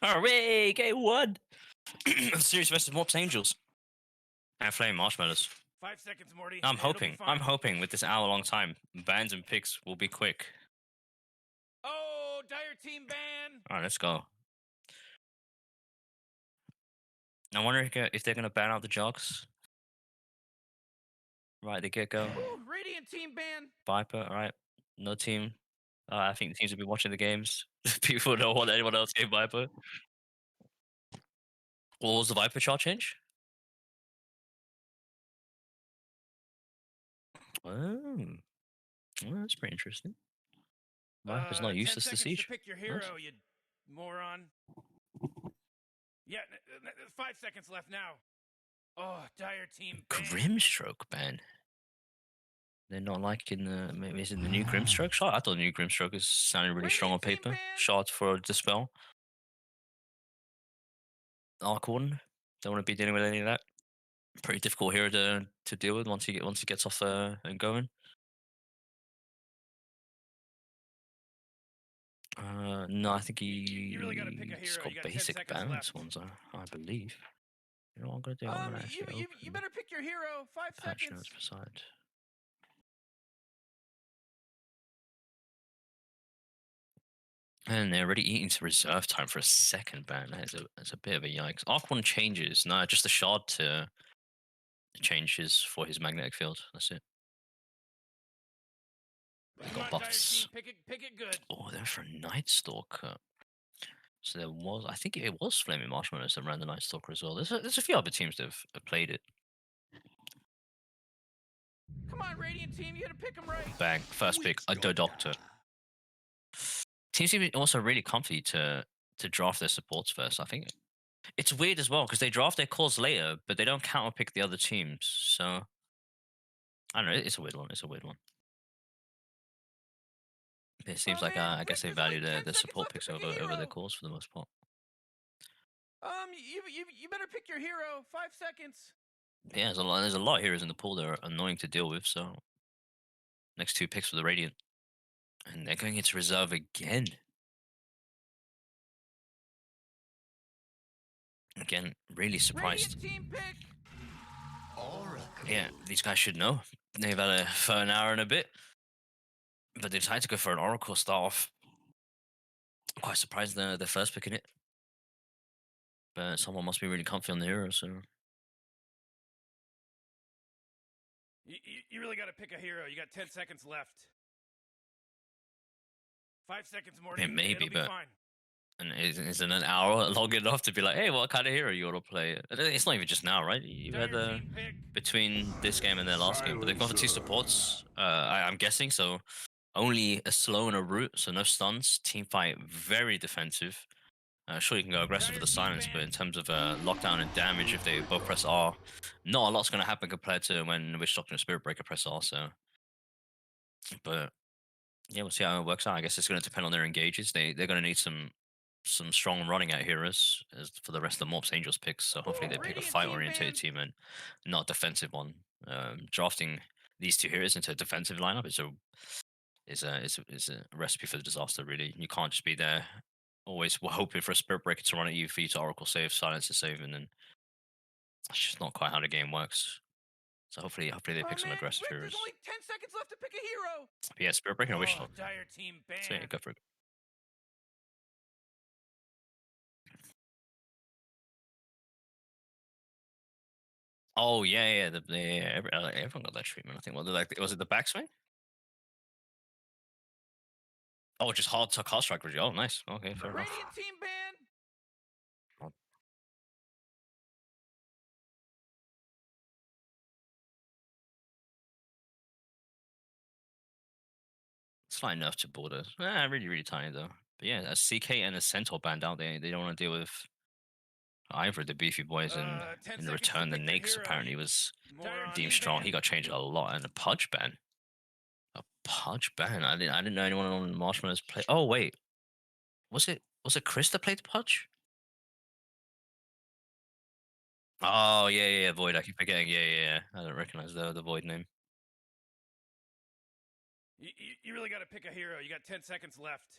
Hooray! Game 1! Series versus Morps Angels. And Flamming Marshmallows. 5 seconds, Morty. I'm It'll be hoping with this hour-long time, bans and picks will be quick. Oh, Dire Team ban! Alright, let's go. I wonder if they're going to ban out the jogs. Right, the get-go. Ooh, Radiant Team ban! Viper, alright. No team. I think the teams will be watching the games. People don't want anyone else game Viper. What was the Viper chart change? Oh. Well, that's pretty interesting. Viper's not 10 useless to seconds Siege. to pick your Nice. hero, you moron. Yeah, 5 seconds left now. Oh, Dire Team ban. Grimstroke ban. They're not liking the. Maybe is it the new Grimstroke shot? I thought the new Grimstroke is sounding really strong on Radiant Team paper. ban. Shot for Dispel. Arc Warden. Don't want to be dealing with any of that. Pretty difficult hero to deal with once he gets off and going. No, I think You really gotta pick a he's hero. got You got 10 basic seconds balance left. ones, I believe. You know what I'm gonna do? I'm gonna actually you better pick your hero. 5 patch seconds. notes beside. And they're already eating to reserve time for a second ban. That's a bit of a yikes. Arc one changes. No, just the shard to changes for his magnetic field. That's it. They've got buffs. Pick it good. Oh, they're for Night Stalker. So there was, I think it was Flaming Marshmallows that ran the Night Stalker as well. There's a few other teams that have played it. Come on, Radiant Team, you gotta pick them right. Bang, first pick, a Doctor. Teams seem also really comfy to draft their supports first. I think it's weird as well because they draft their cores later, but they don't counter pick the other teams. So I don't know. It's a weird one. It's a weird one. It seems like I guess they value their support picks over their cores for the most part. You better pick your hero. 5 seconds. Yeah, there's a lot of heroes in the pool that are annoying to deal with. So next 2 picks for the Radiant, and they're going into reserve again. Again, really surprised. Radiant Team pick. Yeah, these guys should know. They've had it for an hour and a bit, but they decided to go for an Oracle start off. I'm quite surprised they're first picking it, but someone must be really comfy on the hero. So you really got to pick a hero. You got 10 seconds left. 5 seconds more. it may be, but fine. and isn't an hour long enough to be like, hey, what kind of hero you want to play? It's not even just now, right? You've had between this game and their last game, but they've gone for 2 supports. I'm guessing so. Only a slow and a root, so no stuns. Team fight very defensive. Sure, you can go aggressive with the silence, but in terms of lockdown and damage, if they both press R, not a lot's going to happen compared to when Witch Doctor and Spirit Breaker press R. So, but yeah, we'll see how it works out. I guess it's going to depend on their engages. They're going to need some strong running out heroes as for the rest of the Morps Angels picks. So hopefully they pick a fight oriented team and not a defensive one. Drafting these 2 heroes into a defensive lineup is a recipe for disaster. Really, you can't just be there always hoping for a Spirit Breaker to run at you for you to Oracle save, silence to save, and then that's just not quite how the game works. So hopefully they pick some aggressive heroes. There's only 10 seconds left to pick a hero. But yeah, Spirit Breaker and Wish Doctor. Dire Team ban. So yeah, go for it. Oh yeah, everyone got that treatment. I think. Well, was it the backswing? Oh, just hard to cast strike. Oh, nice. Okay, fair enough. Radiant Team ban. Slight nerf to border. Really tiny though. But yeah, a CK and a Centaur band out there. They don't want to deal with either of the beefy boys, and in return, the Nakes apparently was deemed strong. He got changed a lot, and a Pudge ban. A Pudge ban. I didn't know anyone on Marshmallows play. Oh wait, was it Chris that played the Pudge? Oh yeah, Void. I keep forgetting. Yeah. I don't recognize the Void name. You really got to pick a hero. You got 10 seconds left.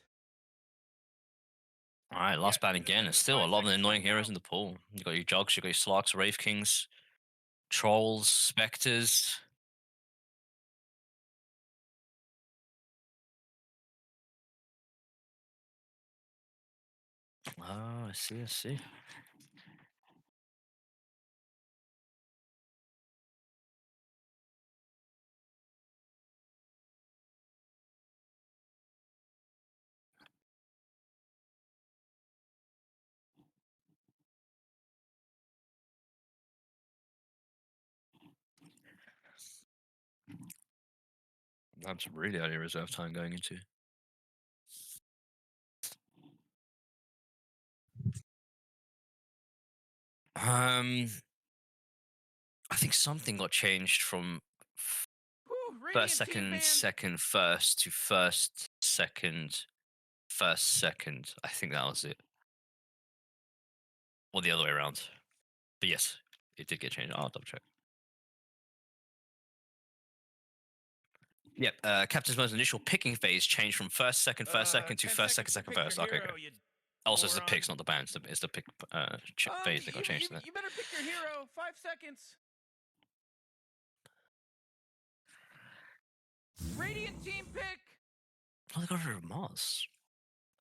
All right, Yeah, last ban again, and still a five lot of the seconds annoying left now. heroes in the pool. You got your Jogs, you got your Slarks, Wraith Kings, Trolls, Spectres. Oh, I see, I see. That's really out of reserve time going into. Um, I think something got changed from Whew, first, Radiant team second, banned. second, first to first, second, first, second. I think that was it, or the other way around. But yes, it did get changed. I'll double check. Yep, Captain's Mode's initial picking phase changed from first, second to 10 first, second, seconds to second, pick your first. Okay, okay. hero, you Also, it's the moron. picks, not the bands. It's the pick phase that got changed to that. You better pick your hero. 5 seconds. Radiant team pick. Oh, they got rid of Mars.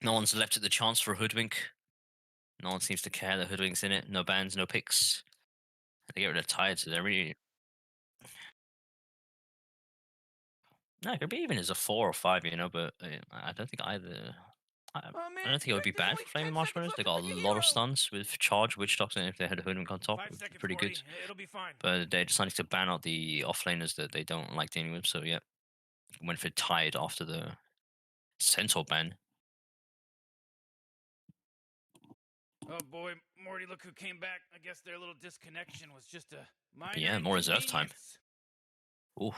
No one's left it the chance for a Hoodwink. No one seems to care that Hoodwink's in it. No bans, no picks. They get rid of Tide, so they're really. No, it could be even as a 4 or 5, but I don't think either. Oh I man, don't think it would be there's bad only for 10 Flaming seconds Marshmallows. left They to got a pick a lot of hero. stuns with Charge, Witch Doctor, and if they had a Hoodwink on top, it 5 would be seconds, pretty Morty. good. It'll be fine. But they decided to ban out the offlaners that they don't like dealing with, so yeah. Went for Tide after the Centaur ban. Oh boy, Morty, look who came back. I guess their little disconnection was just a minor But yeah, more reserve time. inconvenience. Ooh.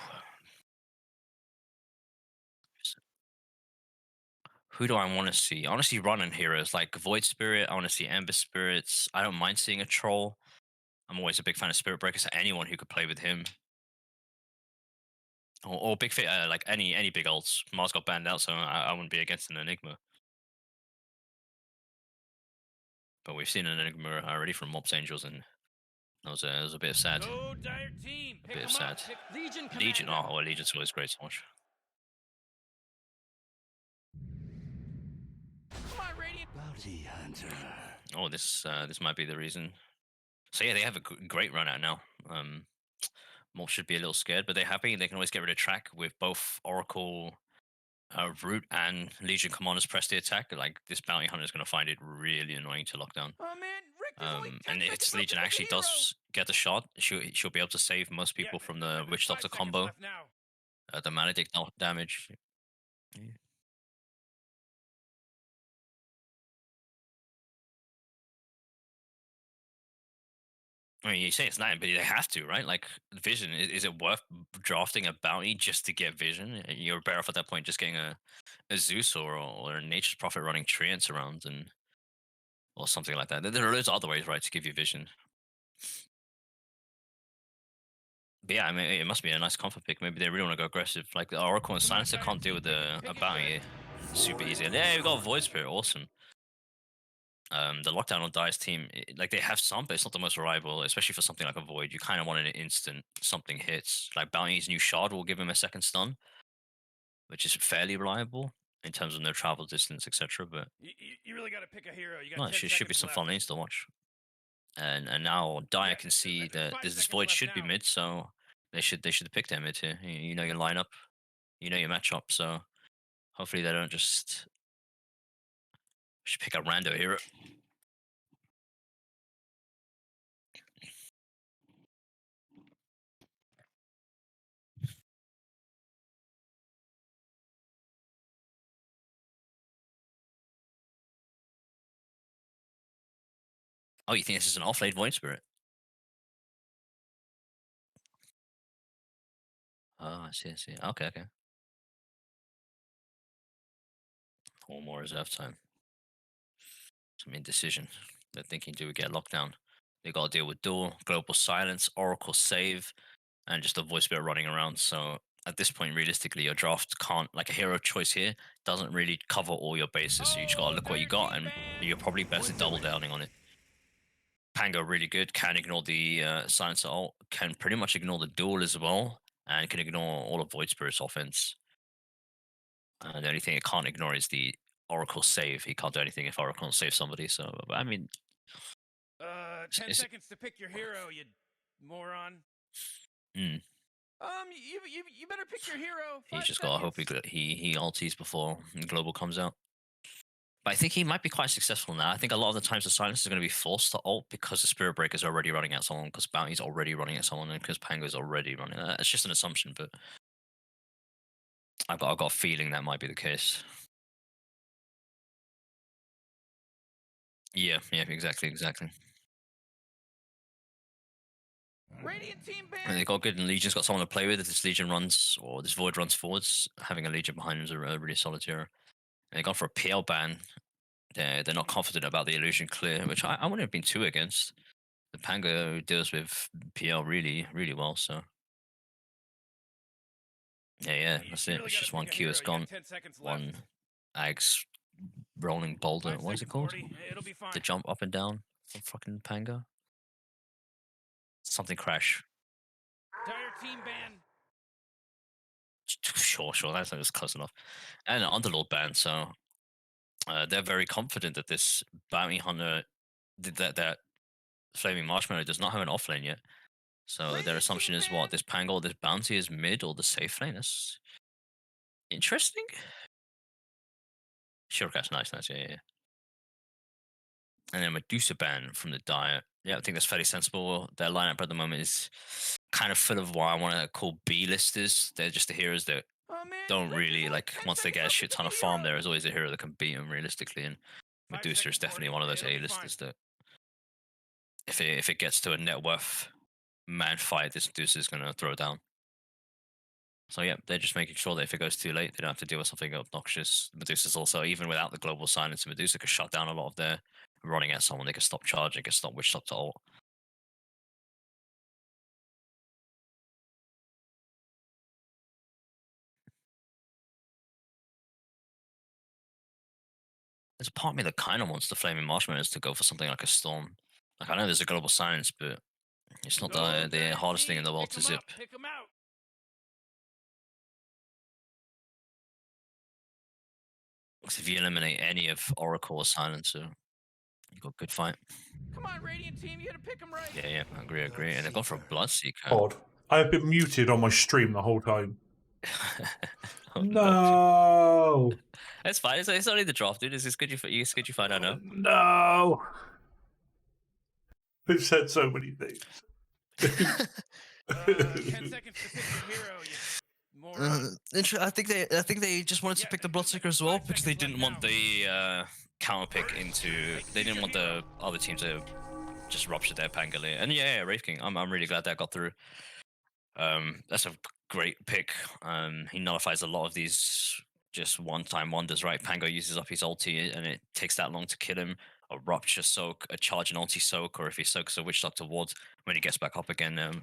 Who do I want to see? I want to see running heroes like Void Spirit. I want to see Ember Spirits. I don't mind seeing a Troll. I'm always a big fan of Spirit Breaker, so anyone who could play with him. Or big fit, like any big ults. Mars got banned out, so I wouldn't be against an Enigma. But we've seen an Enigma already from Morps Angels, and that was a bit of sad. Go dire team. A Pick bit of them up. sad. Pick Legion Legion, Commander. oh, well, Legion's always great to watch. Come on, Radiant. Bounty hunter. Oh, this might be the reason. So yeah, they have a great run out now. Morps should be a little scared, but they're happy. They can always get rid of track with both Oracle, Root, and Legion Commanders press the attack. Like this bounty hunter is going to find it really annoying to lock down. Oh man, Rick, there's only 10 And if seconds its left to Legion pick a actually hero. does get the shot, she'll be able to save most people from the there's Witch 5 Doctor seconds combo, left now. the Maledict damage. Yeah. I mean, you say it's not, but they have to, right? Like Vision, is it worth drafting a bounty just to get Vision? You're better off at that point just getting a Zeus or a Nature's Prophet running Treants around and or something like that. There are loads of other ways, right, to give you Vision. But yeah, I mean, it must be a nice comfort pick. Maybe they really want to go aggressive. Like the Oracle and Come on, Silencer dire can't deal team, with pick a a hero. bounty super easy. And yeah, we got Void Spirit, awesome. The lockdown on Dive's team, like they have some, but it's not the most reliable, especially for something like a Void. You kind of want an instant something hits. Like Bounty's new shard will give him a second stun, which is fairly reliable in terms of no travel distance, etc. But You really got to pick a hero. You got no, 10 should be seconds some left. fun lanes to watch. And now Dire can see there's that 5 this seconds Void left should be now. mid, so they should pick their mid here. You know your lineup, you know your matchup, so hopefully they don't just pick a rando hero. Oh, you think this is an off-lane Void Spirit? Oh, I see, I see. Okay, okay. One more reserve time. Some indecision. They're thinking, do we get lockdown? They got to deal with Duel, Global Silence, Oracle Save, and just a Void Spirit running around. So at this point, realistically, your draft can't, like a hero choice here, doesn't really cover all your bases. So you just gotta look what you Dire got, team and ban. you're probably best at double downing on it. Pango really good, can ignore the Silencer ult, can pretty much ignore the duel as well, and can ignore all of Void Spirit's offense. The only thing it can't ignore is the Oracle save. He can't do anything if Oracle saves somebody. So, I mean, 10 it's, seconds to pick your hero, you moron. mm, You better pick your hero. he's 5 just gotta hope seconds. he ulties before Global comes out. But I think he might be quite successful now. I think a lot of the times the Silence is going to be forced to ult because the Spirit Breaker is already running at someone, because Bounty's already running at someone, and because Pango's already running. It's just an assumption, but I've got a feeling that might be the case. Yeah, exactly. Radiant team And they ban. got good, and Legion's got someone to play with. If this Legion runs, or this Void runs forwards, having a Legion behind him is a really solid hero. And they gone for a PL ban. They're not confident about the illusion clear, which I wouldn't have been too against. The Pango deals with PL really well, so yeah, that's You it. really It's gotta just one pick a Q hero. is You got gone, 10 seconds left. one Ag's rolling boulder. 5 What is it seconds, called? Morty. It'll be fine. The jump up and down from fucking Pango. Something crash. Dire team ban. Sure. That's close enough. And an Underlord ban, so they're very confident that this bounty hunter, that flaming marshmallow does not have an offlane yet. So their Radiant assumption team is what, ban. this Pango, this bounty is mid or the safe lane. That's interesting. Sure, nice, yeah. And then Medusa ban from the diet. Yeah, I think that's fairly sensible. Their lineup at the moment is kind of full of what I want to call B listers. They're just the heroes that Oh man, don't Red really Team's ult. like, 10 once they seconds get a left. shit Pick a ton new of farm, hero. there is always a hero that can beat them realistically. And 5 Medusa is seconds, definitely Morty. one of those It'll A be fine. listers that if it gets to a net worth man fight, this Medusa is going to throw down. So yeah, they're just making sure that if it goes too late, they don't have to deal with something obnoxious. Medusa's also, even without the global silence, Medusa could shut down a lot of their running at someone. They can stop charging, can stop witch stop to ult. There's a part of me that kind of wants the flaming marshmallows to go for something like a storm. Like, I know there's a global silence, but it's not Oh, the dire hardest thing in team. the world Pick to him up. zip. Pick him out. 'Cause if you eliminate any of Oracle or Silencer, you got a good fight. Come on, Radiant team. You gotta pick him right. Yeah, I agree. And they've gone for a Bloodseeker. Odd. I have been muted on my stream the whole time. Oh, no. No. It's fine. It's only the draft, dude. It's good you find out now. No. They've said so many things. 10 seconds to pick your hero, you moron. I think they just wanted to pick the Bloodseeker as well, because they didn't want the counter pick into. They didn't want the other team to just rupture their Pangolier. And yeah, Wraith King. I'm really glad that got through. That's a great pick. He nullifies a lot of these just one-time wonders, right? Pango uses up his ulti, and it takes that long to kill him. A rupture soak, a charge and ulti soak, or if he soaks a witch doctor ward when he gets back up again.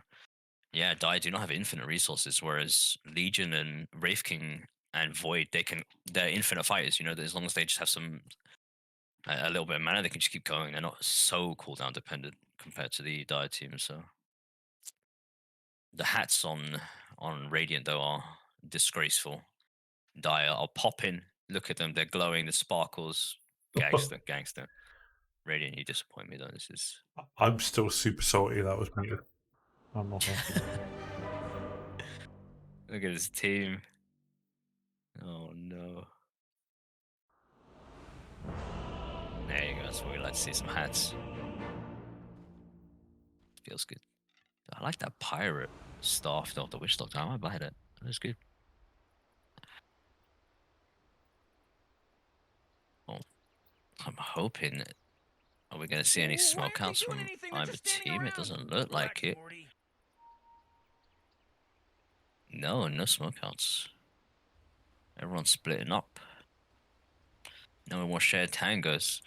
Yeah, Die do not have infinite resources, whereas Legion and Wraith King and Void, they're infinite fighters. That as long as they just have a little bit of mana, they can just keep going. They're not so cooldown dependent compared to the Die team. So the hats on Radiant though are disgraceful. Dire, I'll pop in, look at them, they're glowing, the sparkles, gangster. Radiant, you disappoint me though. This is. I'm still super salty that was muted. I'm not. Look at his team. Oh no. There you go. That's what we like to see. Some hats. Feels good. I like that pirate staff though, the witch doctor. I might buy that. That's good. Well, I'm hoping. Are we going to see any Why aren't they smokeouts doing from anything? They're either just standing team? It around. doesn't look like Relax, it. Morty. No smokeouts. Everyone's splitting up. No more shared tangos.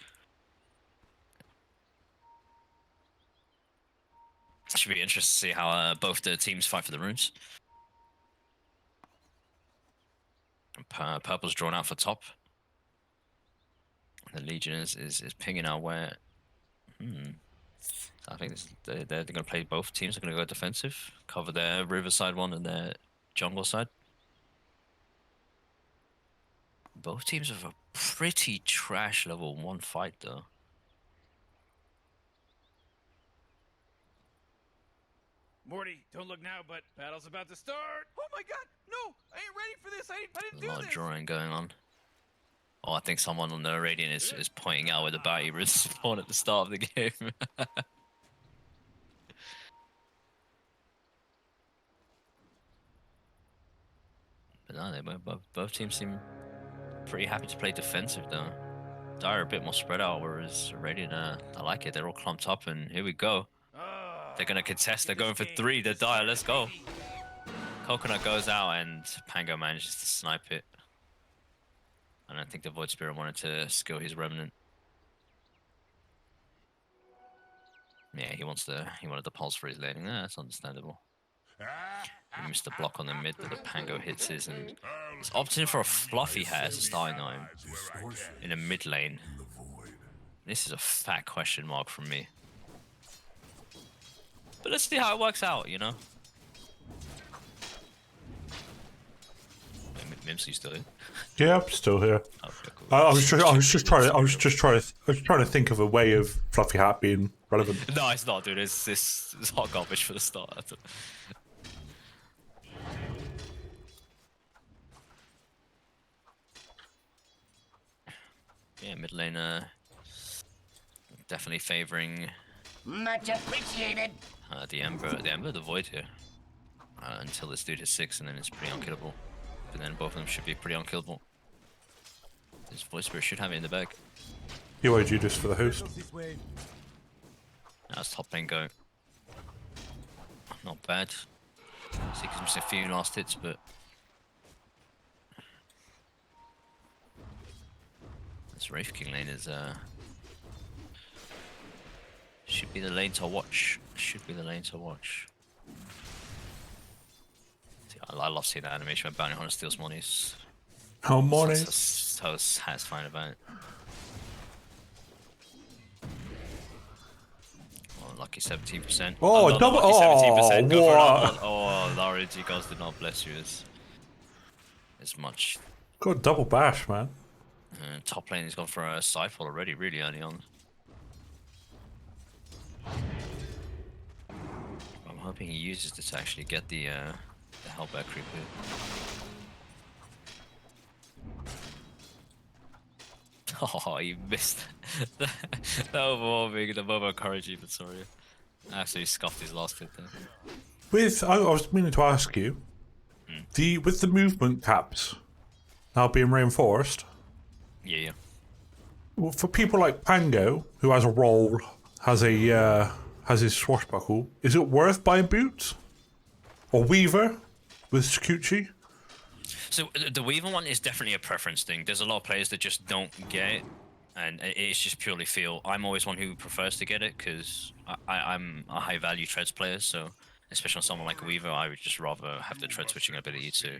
Should be interesting to see how both the teams fight for the runes. Purple's drawn out for top. The Legion is pinging our way. I think they're going to play both teams. Are going to go defensive, cover their Riverside one and their jungle side. Both teams have a pretty trash level 1 fight though. Morty, don't look now, but battle's about to start. Oh my god, no! I ain't ready for this. I didn't do A lot this. of drawing going on. Oh, I think someone on the Radiant is pointing out where the bounty respawn at the start of the game. But no, both teams seem pretty happy to play defensive though. Dire a bit more spread out, whereas Radiant, I like it. They're all clumped up, and here we go. They're gonna contest. They're going for 3. They're Dire. Let's go. Coconut goes out, and Pango manages to snipe it. And I think the Void Spirit wanted to skill his Remnant. Yeah, he wanted the pulse for his laning. Yeah, that's understandable. He missed the block on the mid, but the Pango hits his, and he's opting for a Fluffy Hat as a starting item in a mid lane. This is a fat question mark from me. But let's see how it works out, you know? Mims, you still here? Yeah, I'm still here. Okay, cool. I was just trying to think of a way of Fluffy Hat being relevant. No, it's not, dude. It's hot garbage for the start. Yeah, mid lane, definitely favoring. Much appreciated. The Ember, the Void here. Until this dude hits 6, and then it's pretty unkillable. But then both of them should be pretty unkillable. This Void Spirit should have it in the bag. BYG just for the host. That's top lane go. Not bad. Seeker's missing a few last hits, but this Wraith King lane is should be the lane to watch. Should be the lane to watch. See, I love seeing that animation when Bounty Hunter steals monies. How money? So satisfying about it. Oh, lucky 17%. Oh, double! Lucky 17%. Go for Oh, another one. Oh, Larry, you guys did not bless you as much. got double bash, man. Top lane has gone for a sidefall already, really early on. I'm hoping he uses this to actually get the Hellbear creep here. Oh, you missed that overwhelming, the Momo courage even, sorry. Absolutely scuffed his last hit there. I was meaning to ask you, with the movement caps now being reinforced, Yeah. well, for people like Pango, who has a roll, has his swashbuckle, is it worth buying boots? Or Weaver with Sakuchi? So the Weaver one is definitely a preference thing. There's a lot of players that just don't get it, and it's just purely feel. I'm always one who prefers to get it because I'm a high value treads player, so especially on someone like Weaver, I would just rather have the tread switching ability to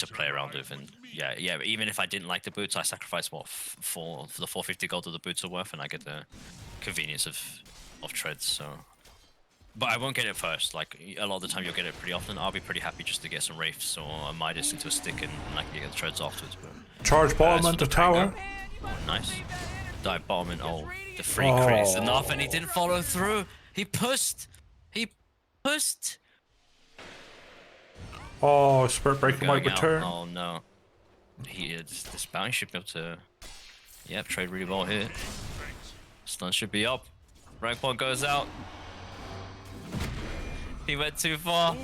play around with. And yeah, even if I didn't like the boots, I sacrifice what for the 450 gold that the boots are worth, and I get the convenience of treads. So. But I won't get it first. Like, a lot of the time you'll get it pretty often. I'll be pretty happy just to get some Wraiths or a Midas into a stick and I can get the treads afterwards. But, Charge bottom and the tower. Nice. Dive bottom and the free crit is enough, and he didn't follow through. He pushed. Oh, Spirit Breaker might Going out. return. Oh no. This bounty should be able to trade really well here. Stun should be up. Rank point goes out. He went too far.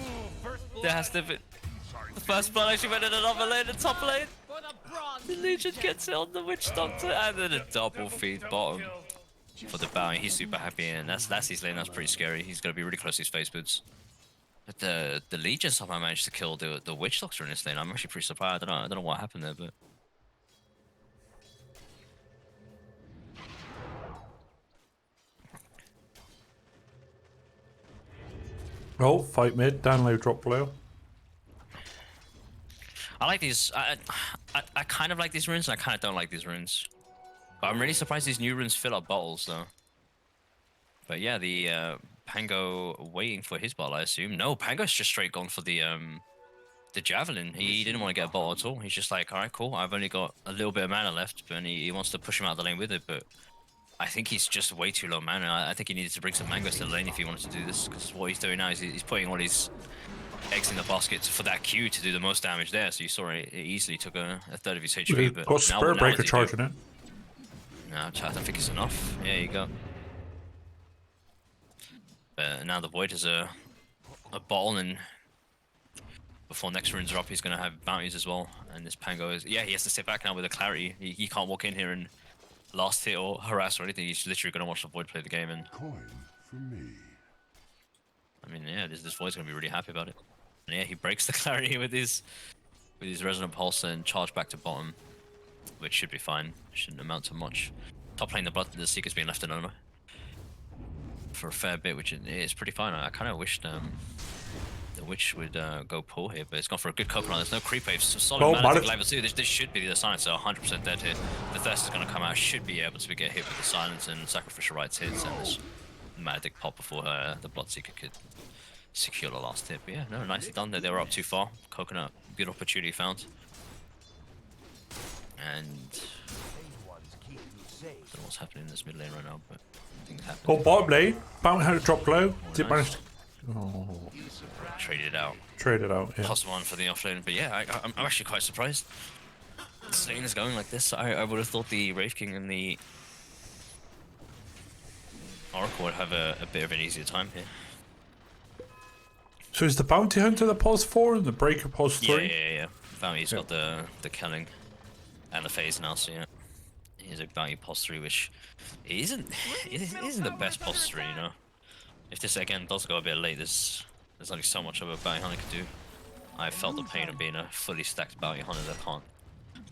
There has to be. The first blood actually went in another lane, the top lane. The Legion gets it on the Witch Doctor, and then a double feed bottom for the bounty. He's super happy, and that's his lane. That's pretty scary. He's gonna be really close to his face boots. But the Legion somehow managed to kill the Witch Doctor in this lane. I'm actually pretty surprised. I don't know what happened there, but. Oh, fight mid, down low, drop below. I like these. I kind of like these runes. And I kind of don't like these runes. But I'm really surprised these new runes fill up bottles though. But yeah, the Pango waiting for his bottle, I assume. No, Pango's just straight gone for the javelin. He didn't want to get a bottle at all. He's just like, all right, cool. I've only got a little bit of mana left, and he wants to push him out of the lane with it. But I think he's just way too low mana. I think he needed to bring some mangoes to the lane if he wanted to do this. Because what he's doing now is he's putting all his eggs in the basket for that Q to do the most damage there. So you saw it ஈஸily took a third of his HP. But got Spirit Breaker charging it. No, I don't think it's enough. There you go. But now the Void has a bottle, and before next runes are up, he's going to have bounties as well. And this Pango is... Yeah, he has to sit back now with a clarity. He can't walk in here and last hit or harass or anything. He's literally going to watch the Void play the game. And Coin for me. I mean, yeah, this Void's going to be really happy about it. And yeah, he breaks the clarity with his Resonant Pulse and charge back to bottom, which should be fine. Shouldn't amount to much. Top lane, the Seeker's being left alone for a fair bit, which is pretty fine. I kind of wished the Witch would go pull here, but it's gone for a good coconut. There's no creep waves. So solid mana to level 2. This should be the Silencer 100% dead here. The Thirst is going to come out. Should be able to get hit with the Silence and Sacrificial Rites hits, and this Magic pop before the Bloodseeker could secure the last hit. But yeah, no, nicely done there. They were up too far. Coconut, good opportunity found. And I don't know what's happening in this mid lane right now, but things happen. Oh, bottom lane. Bounty had a drop low. Oh, Did nice. manage to... Oh, Traded out. traded out, yeah. +1 for the offlane, but yeah, I'm actually quite surprised. This lane is going like this. I would have thought the Wraith King and the Oracle would have a bit of an easier time here. So is the Bounty Hunter the +4 and the Breaker +3? Yeah. Bounty's got the killing and the phase now, so yeah. He's a Bounty +3, which isn't the best +3, you know. If this again does go a bit late, there's only so much of a Bounty Hunter can do. I felt the pain of being a fully stacked Bounty Hunter that can't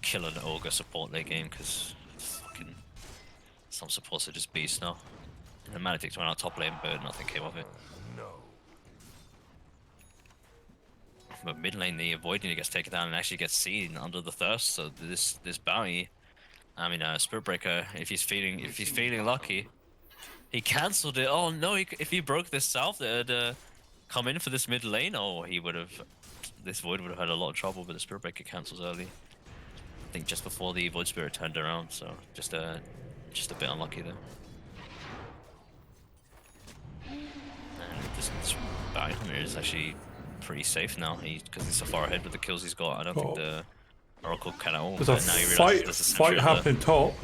kill an Ogre support late game, because fucking some supports are just beasts now. And the Maledicts went out top lane, but nothing came of it. But mid lane, the Avoiding gets taken down and actually gets seen under the Thirst. So this Bounty, I mean, Spirit Breaker, if he's feeling lucky, he cancelled it. Oh no! If he broke this south, it'd come in for this mid lane. Oh, he would have. This Void would have had a lot of trouble, but the Spirit Breaker cancels early. I think just before the Void Spirit turned around. So just a bit unlucky there. And this Bounty Hunter is actually pretty safe now, because he's so far ahead with the kills he's got. I don't think the Oracle can at all. There's a fight happening top.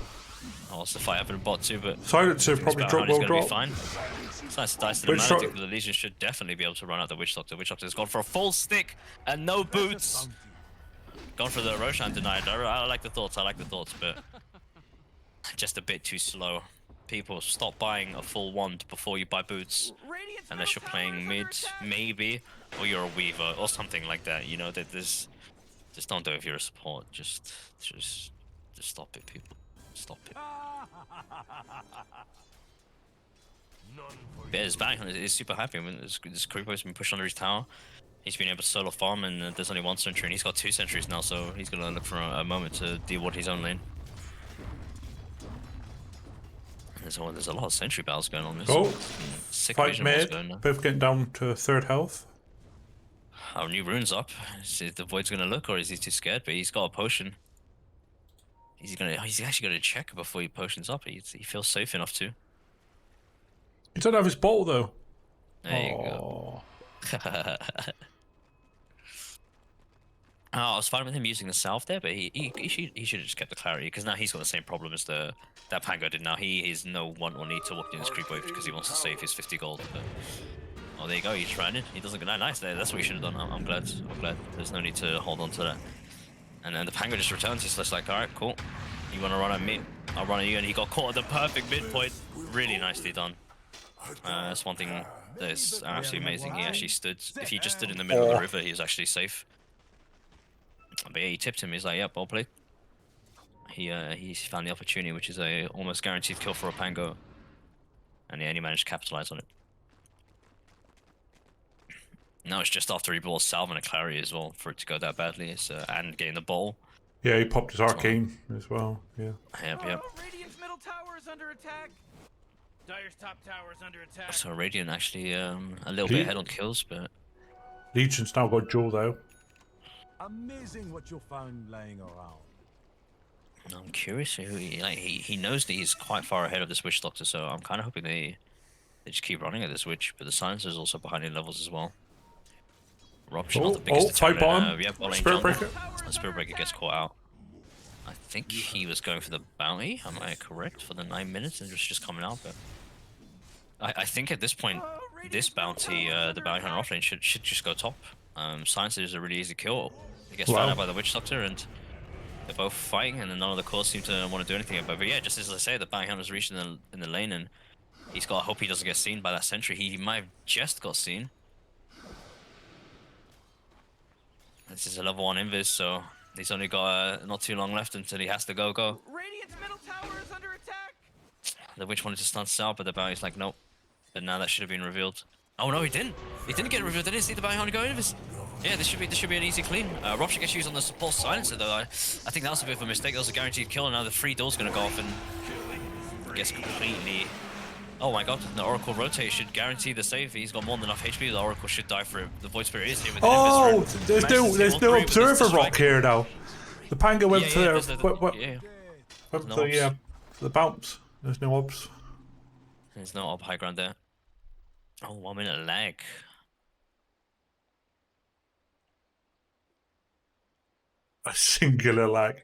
Oh, it's a fight happening bot too, but Silencer probably will be drop. fine. It's nice to dice to the Maledicts, but the Legion should definitely be able to run out the Witch Doctor. Witch Doctor's gone for a full stick and no boots. Gone for the Roshan denied. I like the thoughts, but just a bit too slow. People, stop buying a full wand before you buy boots. Unless you're playing mid, maybe, or you're a Weaver, or something like that. You know, that there's... Just don't do it if you're a support. Just stop it, people. Stop it. Yeah, his Bounty Hunter is super happy. I mean, this Creepo's been pushed under his tower. He's been able to solo farm, and there's only 1 sentry, and he's got 2 sentries now, so he's gonna look for a moment to de-ward his own lane. There's a lot of sentry battles going on. Oh, sick fight mid. Both getting down to 3rd health. Our new rune's up. Is the Void's gonna look, or is he too scared? But he's got a potion. He's actually gonna check before he potions up. He feels safe enough to. He doesn't have his bottle though. There you go. I was fine with him using the South there, but he should have just kept the clarity, because now he's got the same problem as that Pango did. Now he is no want or need to walk in his creep wave because he wants to save his 50 gold. But, oh, there you go. He's trying it. He doesn't get that nice there. That's what he should have done. I'm glad. There's no need to hold on to that. And then the Pango just returns. He's just like, all right, cool. You want to run at me? I'll run at you. And he got caught at the perfect midpoint. Really nicely done. That's one thing that is absolutely amazing. He actually stood. If he just stood in the middle of the river, he was actually safe. But yeah, he tipped him. He's like, yep, I'll play. He's found the opportunity, which is a almost guaranteed kill for a Pango. And yeah, he managed to capitalize on it. No, it's just after he bought Salve and a Clary as well for it to go that badly. And getting the ball. Yeah, he popped his arcane as well. Yeah. Yep. Radiant's middle tower is under attack. Dire's top tower is under attack. So Radiant actually a little bit ahead on kills, but Legion's now got Jewel though. Amazing what you'll find laying around. I'm curious who he knows that he's quite far ahead of this Witch Doctor, so I'm kind of hoping they just keep running at this Witch, but the Silencer's also behind in levels as well. Rob's not the biggest fight determinant. bottom. Yeah, bot lane Spirit jungle. Breaker. The Spirit Breaker gets caught out. I think he was going for the bounty, am I correct, for the 9 minutes, and just coming out, but I think at this point, this bounty, the bounty hunter offlane should just go top. Silencer is a really easy kill. He gets found out by the Witch Doctor, and they're both fighting, and then none of the cores seem to want to do anything about it. But yeah, just as I say, the bounty hunter's reached in the lane, and he's got to hope he doesn't get seen by that sentry. He might have just got seen. This is a level 1 invis, so he's only got not too long left until he has to go. Radiant's middle tower is under attack. The Witch wanted to stun Sal, but the bounty's like, nope. But now that should have been revealed. Oh no, he didn't. He didn't get it revealed. They didn't see the bounty hunter go invis. Yeah, this should be an easy clean. Robson gets used on the support silencer though. I think that was a bit of a mistake. That was a guaranteed kill, and now the free door's gonna go off and gets completely. Oh my god, the Oracle rotate should guarantee the save. He's got more than enough HP. The Oracle should die for it. The Void Spirit is here with the Oh, there's no observer rock here now. The Pango went for the bounce. There's no obs. There's no up high ground there. Oh, 1 minute lag. A singular lag.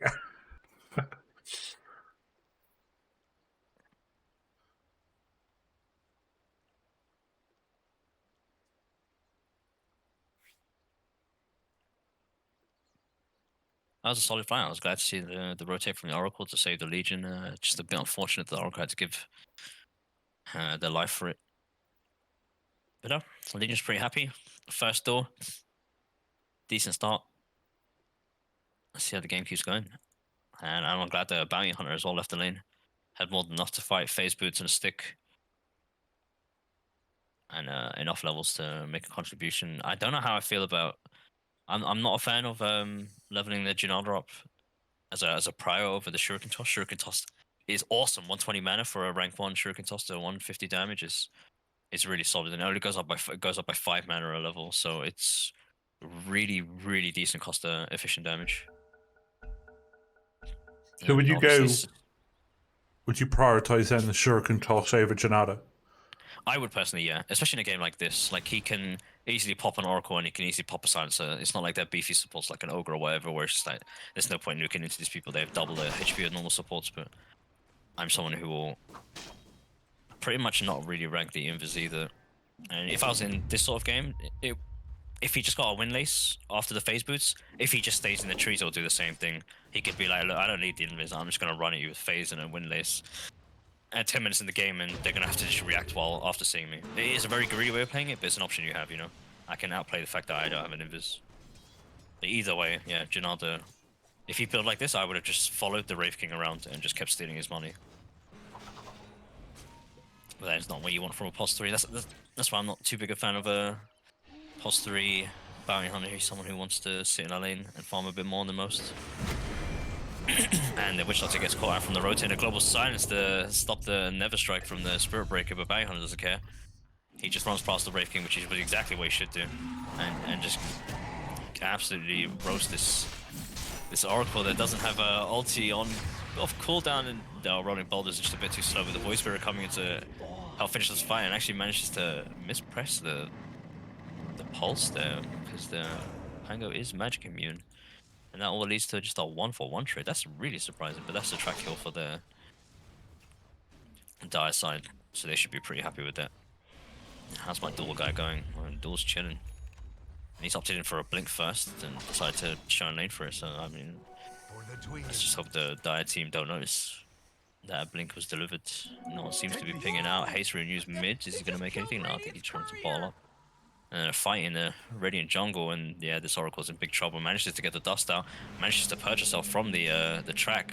That was a solid fight. I was glad to see the rotate from the Oracle to save the Legion. Just a bit unfortunate that the Oracle had to give their life for it. But no, the Legion's pretty happy. First door, decent start. Let's see how the game keeps going. And I'm glad the Bounty Hunter as well left the lane. Had more than enough to fight phase boots and a stick. And enough levels to make a contribution. I don't know how I feel about... I'm not a fan of leveling the Janada up as a prior over the Shuriken Toss. Shuriken Toss is awesome. 120 mana for a rank 1 Shuriken Toss to 150 damage is really solid. And it only goes up by 5 mana a level, so it's really decent cost efficient damage. So would you go? Would you prioritize then the Shuriken Toss over Janada? I would personally, yeah. Especially in a game like this. Like, he can easily pop an Oracle and he can easily pop a Silencer. It's not like they're beefy supports like an Ogre or whatever, where it's just like, there's no point nuking into these people. They have double their HP of normal supports, but I'm someone who will pretty much not really rank the Invis either. And if I was in this sort of game, if he just got a Windlace after the phase boots, if he just stays in the trees, he'll do the same thing. He could be like, look, I don't need the Invis, I'm just going to run at you with phase and a Windlace. And 10 minutes in the game, and they're going to have to just react after seeing me. It is a very greedy way of playing it, but it's an option you have, you know? I can outplay the fact that I don't have an Invis. But either way, yeah, Janada, if he built like this, I would have just followed the Wraith King around and just kept stealing his money. But that is not what you want from a POS 3. That's why I'm not too big a fan of a POS 3 Bounty Hunter. He's someone who wants to sit in a lane and farm a bit more than most. And the Witch Doctor gets caught out from the rotate. A global silence to stop the Never Strike from the Spirit Breaker, but Bounty Hunter doesn't care. He just runs past the Wraith King, which is exactly what he should do, and just absolutely roast this Oracle that doesn't have a ulti on off cooldown, and Rolling Boulders is just a bit too slow with the Void Spirit coming in to help finish this fight, and actually manages to mispress the pulse there because the Pango is magic immune. And that all leads to just a 1-for-1 trade. That's really surprising, but that's a track kill for the Dire side, so they should be pretty happy with that. How's my duel guy going? Well, duel's chilling. And he's opted in for a blink first and decided to show a lane for it, so I mean, let's just hope the Dire team don't notice that a blink was delivered. No one seems to be pinging out. Haste renews mid. Is he going to make anything? No, I think he's trying to bottle up. And a fight in the Radiant jungle, and yeah, this Oracle's in big trouble. Manages to get the dust out, manages to purge herself from the track.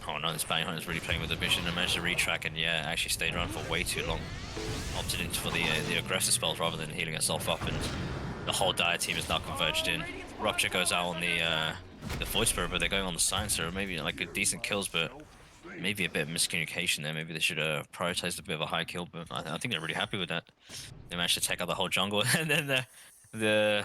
Oh no, this bounty hunter is really playing with the vision and managed to retrack and yeah, actually stayed around for way too long. Opted into for the aggressive spells rather than healing itself up, and the whole Dire team is now converged in. Rupture goes out on the Void Spirit, but they're going on the Silencer. Maybe like a decent kills, but maybe a bit of miscommunication there. Maybe they should have prioritized a bit of a high kill, but I think they're really happy with that. They managed to take out the whole jungle, and then the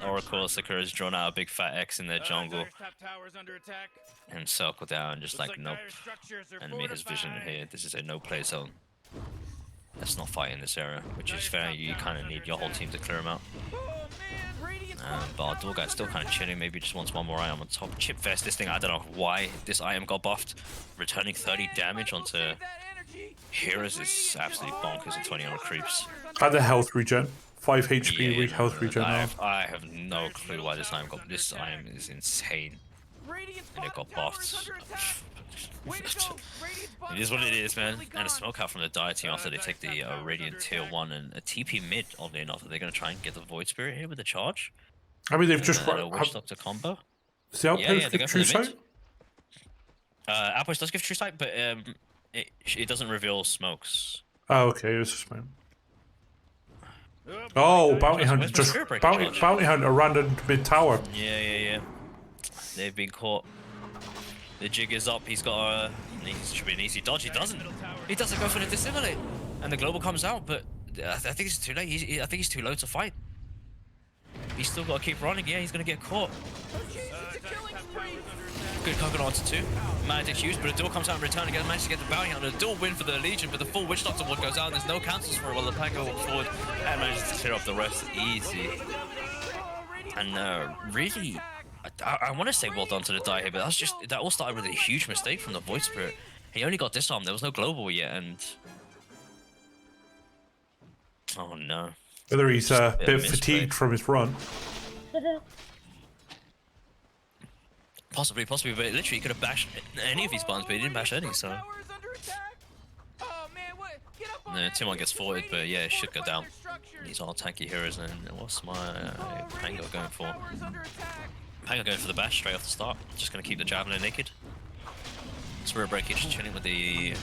Oracle Sakura has drawn out a big fat X in their jungle Dire's top tower's under attack. and circle down, just Looks like nope. Dire's structures are Enemy has vision fortified. here. This is a no-play zone. Let's not fight in this area, which is fair. You kind of need your whole team to clear them out. Oh man, Radiant's But our door guy's still kind of chilling. Maybe just wants one more item on top. Chip Fest, this thing, I don't know why this item got buffed. Returning 30 damage onto heroes is absolutely bonkers and 20 on creeps. Had the health regen. 5 HP Yeah, health regen now. I have no clue why this item got. This item is insane. And it got buffed. It is what it is, man. And a smoke out from the Dire team after they take the Radiant tier 1 and a TP mid, oddly enough. Are they going to try and get the Void Spirit here with the charge? I mean, they've just a Witch Doctor combo? the outpost they give go for true the mid. sight. Outpost does give true sight, but it doesn't reveal smokes. Oh, okay, it was just mine. Oh, bounty hunter where's my just Spirit Breaker charge? bounty hunter ran into mid tower. Yeah. They've been caught. The jig is up. He's got a. He should be an easy dodge. He doesn't. He doesn't go for the dissimulate, and the global comes out. But I think it's too late. I think he's too low to fight. He's still got to keep running. Yeah, he's gonna get caught. Good coconut onto 2. Magic used, but a duel comes out in return again. Managed to get the bounty hunter. A duel win for the Legion, but the full Witch Doctor ward goes out. And there's no cancels for it while the Pango walks forward and manages to clear up the rest easy. And really, I want to say well done to the Dire here, but that all started with a huge mistake from the Void Spirit. He only got disarmed. There was no global yet, and oh no. Whether he's a a bit misplay. fatigued from his run. Possibly, but literally he could have bashed any of these buttons, but he didn't bash any, so. No, Timon gets forwarded, but yeah, it should go down. These are tanky heroes, and what's my Pango going for? Pango going for the bash straight off the start. Just going to keep the Javelin naked. Spirit Breaker just chilling with the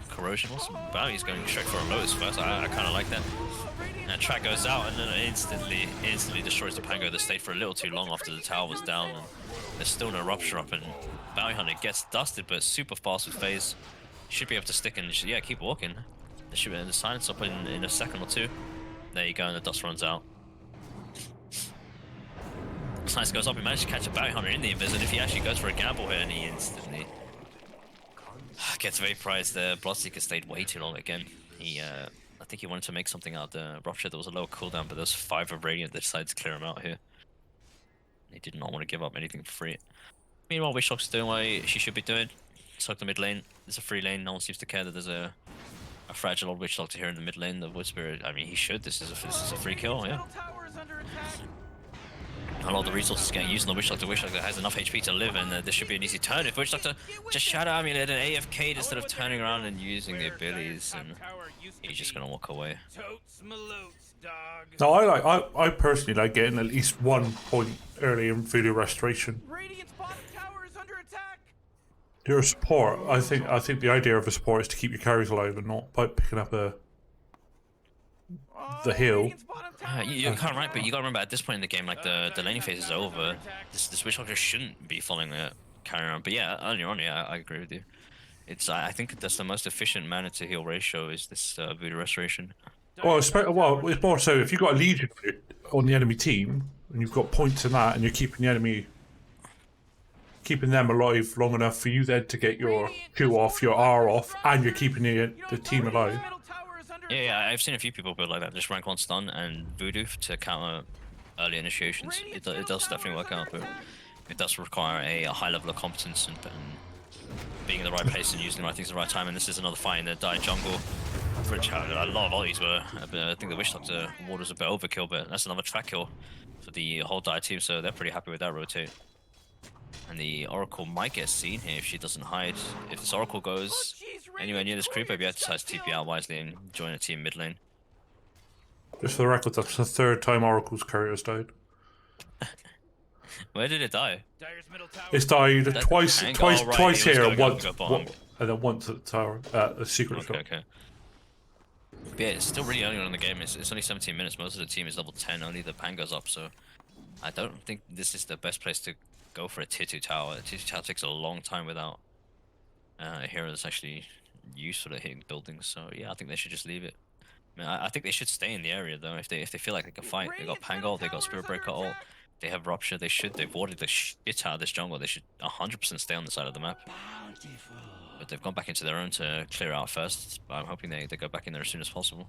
Corrosion. What's Bounty's going straight for a Lotus first. I kind of like that. And track goes out, and then it instantly destroys the Pango that stayed for a little too long after the tower was down. And there's still no Rupture up, and Bounty Hunter gets dusted, but super fast with phase. Should be able to stick and just, yeah, keep walking. There should be the silence up in a second or two. There you go, and the dust runs out. Silence goes up, he managed to catch a Bounty Hunter in the invis, and if he actually goes for a gamble here, and he instantly gets vaporized there. Bloodseeker stayed way too long again. I think he wanted to make something out of the Rupture. There was a low cooldown, but there's 5 of Radiant that decided to clear him out here. He did not want to give up anything for free. Meanwhile, Wishlock's doing what she should be doing. Soak the mid lane. There's a free lane. No one seems to care that there's a fragile old Witch Doctor here in the mid lane. The Wood Spirit. I mean, he should. This is a free kill. Yeah. A lot of the resources getting used on the Witch Doctor. Witch Doctor has enough HP to live, and this should be an easy turn. If Witch Doctor just Shadow Amulet and AFK instead of turning around and using the abilities, and he's just gonna walk away. No, I personally like getting at least 1 point early in Voodoo Restoration. You're a support. I think the idea of a support is to keep your carries alive and not by picking up the heal. You're kind of right, but you gotta remember at this point in the game, like the laning phase is over. This Witch Doctor shouldn't be following the carry around. But yeah, earlier on, yeah, I agree with you. I think that's the most efficient mana to heal ratio is this Voodoo Restoration. Well, it's more so if you've got a Legion on the enemy team and you've got points in that, and you're keeping the enemy, keeping them alive long enough for you then to get your Q off, your R off, and you're keeping the team alive. Yeah, I've seen a few people build like that. Just rank 1 stun and Voodoo to counter early initiations. It does definitely work out, but it does require a high level of competence and being in the right place and using the right things at the right time. And this is another fight in the Dire jungle. Which a lot of volleys were. I think the Witch Doctor ward was a bit overkill, but that's another track kill for the whole Dire team, so they're pretty happy with that rotate. And the Oracle might get seen here if she doesn't hide. If this Oracle goes anywhere near this creep, maybe I decides to TP out wisely and join a team mid lane. Just for the record, that's the 3rd time Oracle's carry has died. Where did it die? Dyer's middle tower. It's died That twice, tank? twice, Oh, right, twice it was here, gonna and go bottom. and then once at the tower, the secret Okay, shop. okay. But yeah, it's still really early on in the game. It's only 17 minutes. Most of the team is level 10. Only the Pango's up, so I don't think this is the best place to go for a tier 2 tower. A tier 2 tower takes a long time without a hero that's actually useful at hitting buildings. So yeah, I think they should just leave it. I mean, I think they should stay in the area though. If they feel like they can fight, they got Pango, they got Spirit Breaker ult, they have Rupture. They've warded the shit out of this jungle. They should 100% stay on the side of the map. But they've gone back into their own to clear out first. But I'm hoping they go back in there as soon as possible.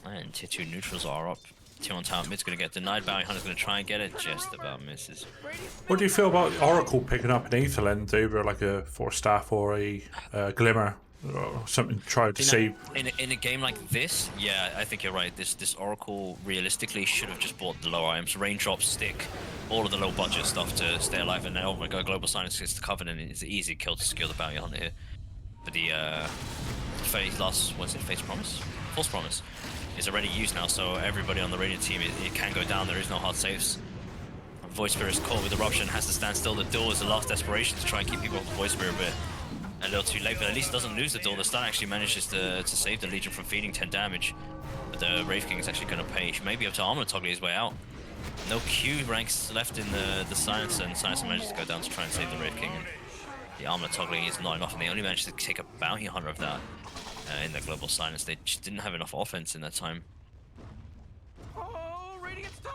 And tier 2 neutrals are up. Tier 1 tower mid's gonna get denied. Bounty Hunter's gonna try and get it, just about misses. What do you feel about Oracle picking up an Aetherland over like a Force Staff or a Glimmer or something to try to save? In a game like this, yeah, I think you're right. This Oracle realistically should have just bought the low items, Raindrop, Stick, all of the low budget stuff to stay alive. And now, oh my god, Global Silence gets the Covenant. It's an easy kill to secure the Bounty Hunter here. But the Fate's Promise? False Promise is already used now, so everybody on the Radiant team, it can go down. There is no hard saves. Void Spirit is caught with Eruption, has to stand still. The duel is the last desperation to try and keep people off the Void Spirit, but a little too late. But at least it doesn't lose the duel. The stun actually manages to save the Legion from feeding 10 damage. But the Wraith King is actually going to pay. He may be able to armor toggle his way out. No Q ranks left in the Silencer, and Silencer manages to go down to try and save the Wraith King. And the armor toggling is not enough, and they only managed to take a Bounty Hunter of that in the Global Silence. They just didn't have enough offense in that time.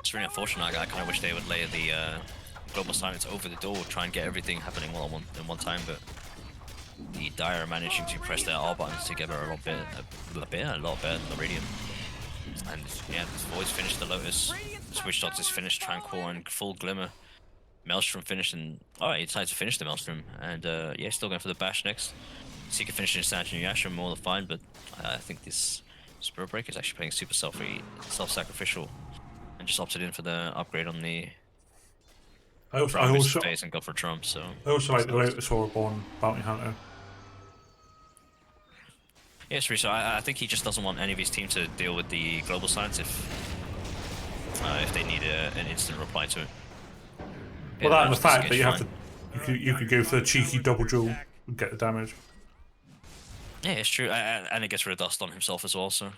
It's really unfortunate. I kind of wish they would lay the Global Silence over the door, try and get everything happening all in one time, but the Dire are managing to press their R buttons together a lot better than the Radiant. And yeah, Void's finished the Lotus, Switch Dots is finished, Tranquil and full Glimmer. Maelstrom finished, and he decided to finish the Maelstrom, and yeah, still going for the Bash next. Seeker finished in Sanch and Yasha, more than fine, but I think this Spirit Breaker is actually playing super self-sacrificial, and just opted in for the upgrade on the I also phase and go for Trump. So I also like the Lotus Orb on Bounty Hunter. yeah, so I think he just doesn't want any of his team to deal with the Global Silence if they need an instant reply to it. Well, Yeah, that and the fact that you have fine. to, you could go for the cheeky double duel and get the damage. Yeah, it's true, and it gets rid of dust on himself as well, so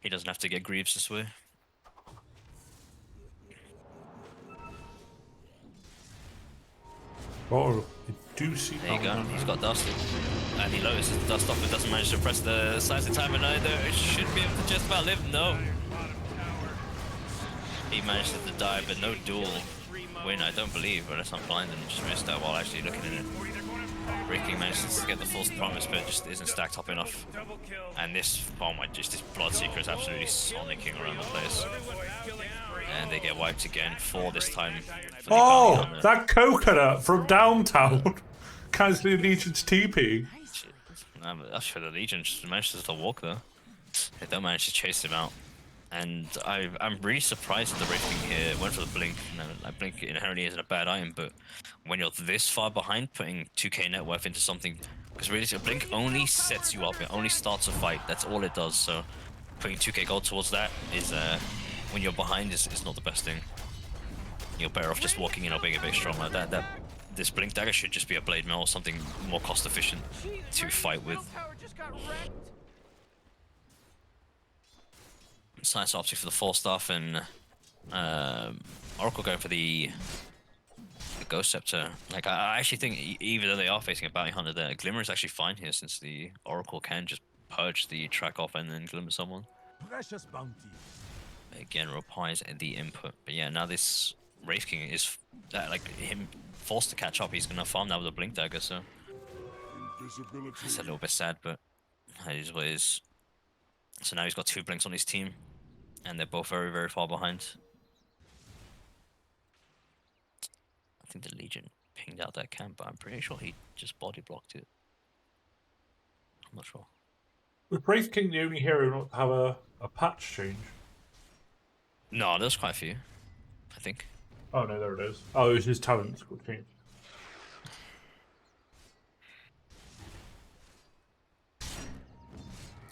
he doesn't have to get Greaves this way. Oh, you do see. There you go, he's got dust, and he Lotuses the dust off, but doesn't manage to press the size of time, and either it should be able to just about live. No, he managed to die, but no duel win, I don't believe, unless I'm blind and just missed that while actually looking at it. Breaking manages to get the False Promise, but just isn't stacked up enough. And this, oh my, just this Bloodseeker is absolutely sonicking around the place. And they get wiped again for this time. For Oh, that coconut from downtown cancelling Legion's TP. That's for the Legion, just manages to walk though. They don't manage to chase him out. And I'm really surprised that the Wraith King here went for the Blink. No, like Blink inherently isn't a bad item, but when you're this far behind, putting 2k net worth into something, because really, Blink only sets you up, it only starts a fight, that's all it does, so putting 2k gold towards that is, when you're behind, is not the best thing. You're better off just walking in or being a bit strong like that. This Blink Dagger should just be a Blade Mail or something more cost efficient to fight with. Science opting for the 4-staff, and Oracle going for the Ghost Scepter. Like, I actually think even though they are facing a Bounty Hunter there, Glimmer is actually fine here, since the Oracle can just purge the track off and then Glimmer someone. Precious bounty. Again, replies the input. But yeah, now this Wraith King is like him forced to catch up. He's gonna farm now with a Blink Dagger, so it's a little bit sad, but that is what it is. So now he's got 2 Blinks on his team, and they're both very, very far behind. I think the Legion pinged out that camp, but I'm pretty sure he just body blocked it. I'm not sure. Was Wraith King the only hero not to have a patch change? No, there's quite a few, I think. Oh no, there it is. Oh, it was his talents got changed.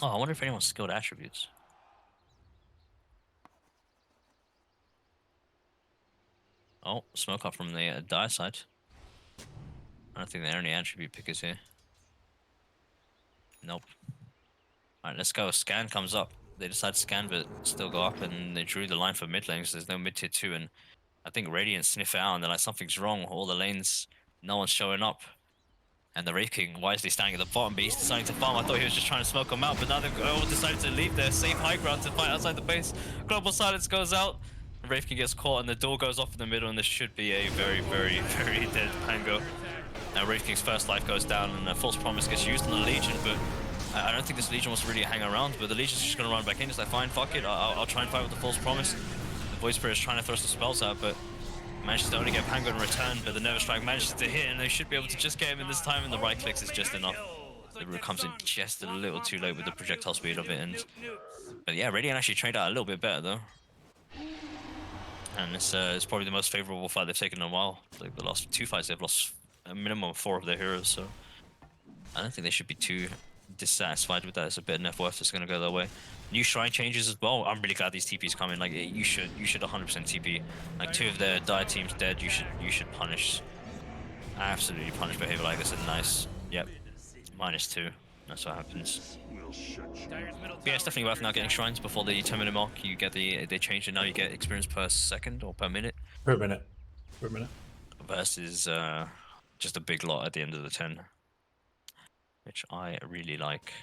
Oh, I wonder if anyone's skilled attributes. Oh, smoke up from the dire side. I don't think there are any attribute pickers here. Nope. Alright, let's go. Scan comes up. They decide to scan, but still go up, and they drew the line for mid lanes. There's no mid tier 2, and I think Radiant sniff it out, and they're like, something's wrong. All the lanes, no one's showing up. And the Wraith King wisely standing at the bottom, but he's deciding to farm. I thought he was just trying to smoke them out, but now they've all decided to leave their safe high ground to fight outside the base. Global Silence goes out. The Wraith King gets caught, and the door goes off in the middle, and this should be a very, very, very dead Pango. Now Wraith King's first life goes down, and a False Promise gets used on the Legion, but I don't think this Legion wants to really hang around, but the Legion's just going to run back in. It's like, fine, fuck it, I'll try and fight with the False Promise. The Void Spirit is trying to throw some spells out, but manages to only get Pango in return, but the Nervous Strike manages to hit, and they should be able to just get him in this time, and the right clicks is just enough. The root comes in just a little too late with the projectile speed of it, but yeah, Radiant actually trained out a little bit better though. And it's probably the most favorable fight they've taken in a while. Like the last 2 fights, they've lost a minimum of 4 of their heroes, so I don't think they should be too dissatisfied with that. It's a bit of net worth that's going to go their way. New shrine changes as well. I'm really glad these TPs come in. Like you should 100% TP. Like 2 of their dire teams dead. You should punish. Absolutely punish behavior like this. And nice. Yep. -2. That's what happens. But yeah, it's definitely worth now getting shrines before the 10-minute mark. You get they changed it now. You get experience per second or per minute. Per minute. Per minute. Versus just a big lot at the end of the 10, which I really like.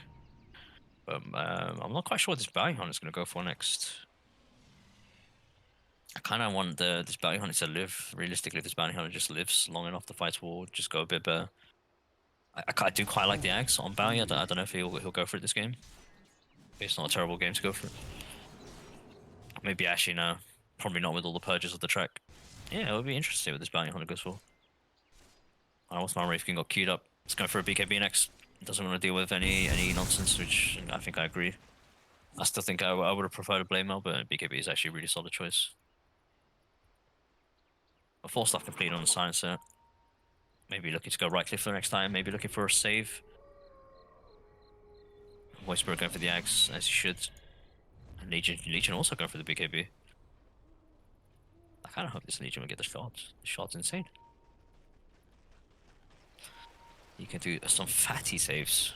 But I'm not quite sure what this bounty hunter is going to go for next. I kind of want this bounty hunter to live. Realistically, if this bounty hunter just lives long enough, the fights will just go a bit better. I do quite like the axe on bounty. I don't know if he'll go for it this game. It's not a terrible game to go for it. Maybe actually no, probably not with all the purges of the track. Yeah, it would be interesting what this bounty hunter goes for. Once my Wraith King got queued up, let's go for a BKB next. Doesn't want to deal with any nonsense, which I think I agree. I still think I would have preferred a Blade Mail, but BKB is actually a really solid choice. A 4-staff complete on the Silencer. Maybe looking to go right click for the next time, maybe looking for a save. Void Spirit going for the Axe, as he should. And Legion also going for the BKB. I kind of hope this Legion will get the shot. The shot's insane. You can do some fatty saves.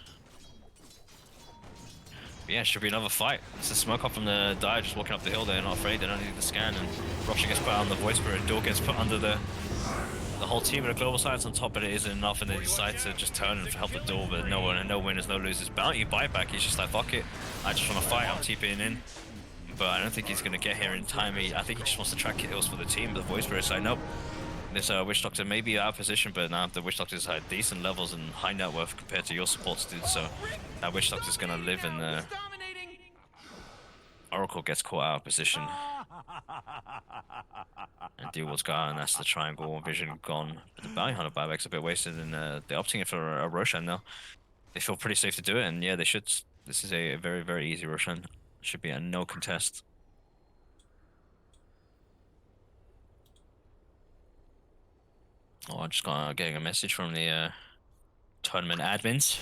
But yeah, it should be another fight. It's a smoke up from the Dire just walking up the hill. They're not afraid, they don't need the scan, and Roshan gets put on the Void Spirit, Door gets put under the whole team with a Global Silence on top, but it isn't enough, and they decide to just turn and help the Door, but no winners, no losers. Bounty buyback, he's just like, fuck it, I just want to fight, I'm TPing in. But I don't think he's going to get here in time. I think he just wants to track kills for the team, but the Void Spirit side, nope. This Witch Doctor may be out of position, but now the Witch Doctor's had decent levels and high net worth compared to your supports, dude, so that Witch Doctor's going to live in the... Oracle gets caught out of position. And Dealwood's gone, and that's the triangle. Vision gone. But the Bounty Hunter buyback's a bit wasted, and they're opting in for a Roshan now. They feel pretty safe to do it, and yeah, they should. This is a very, very easy Roshan. Should be a no contest. Oh, I just got getting a message from the tournament admins.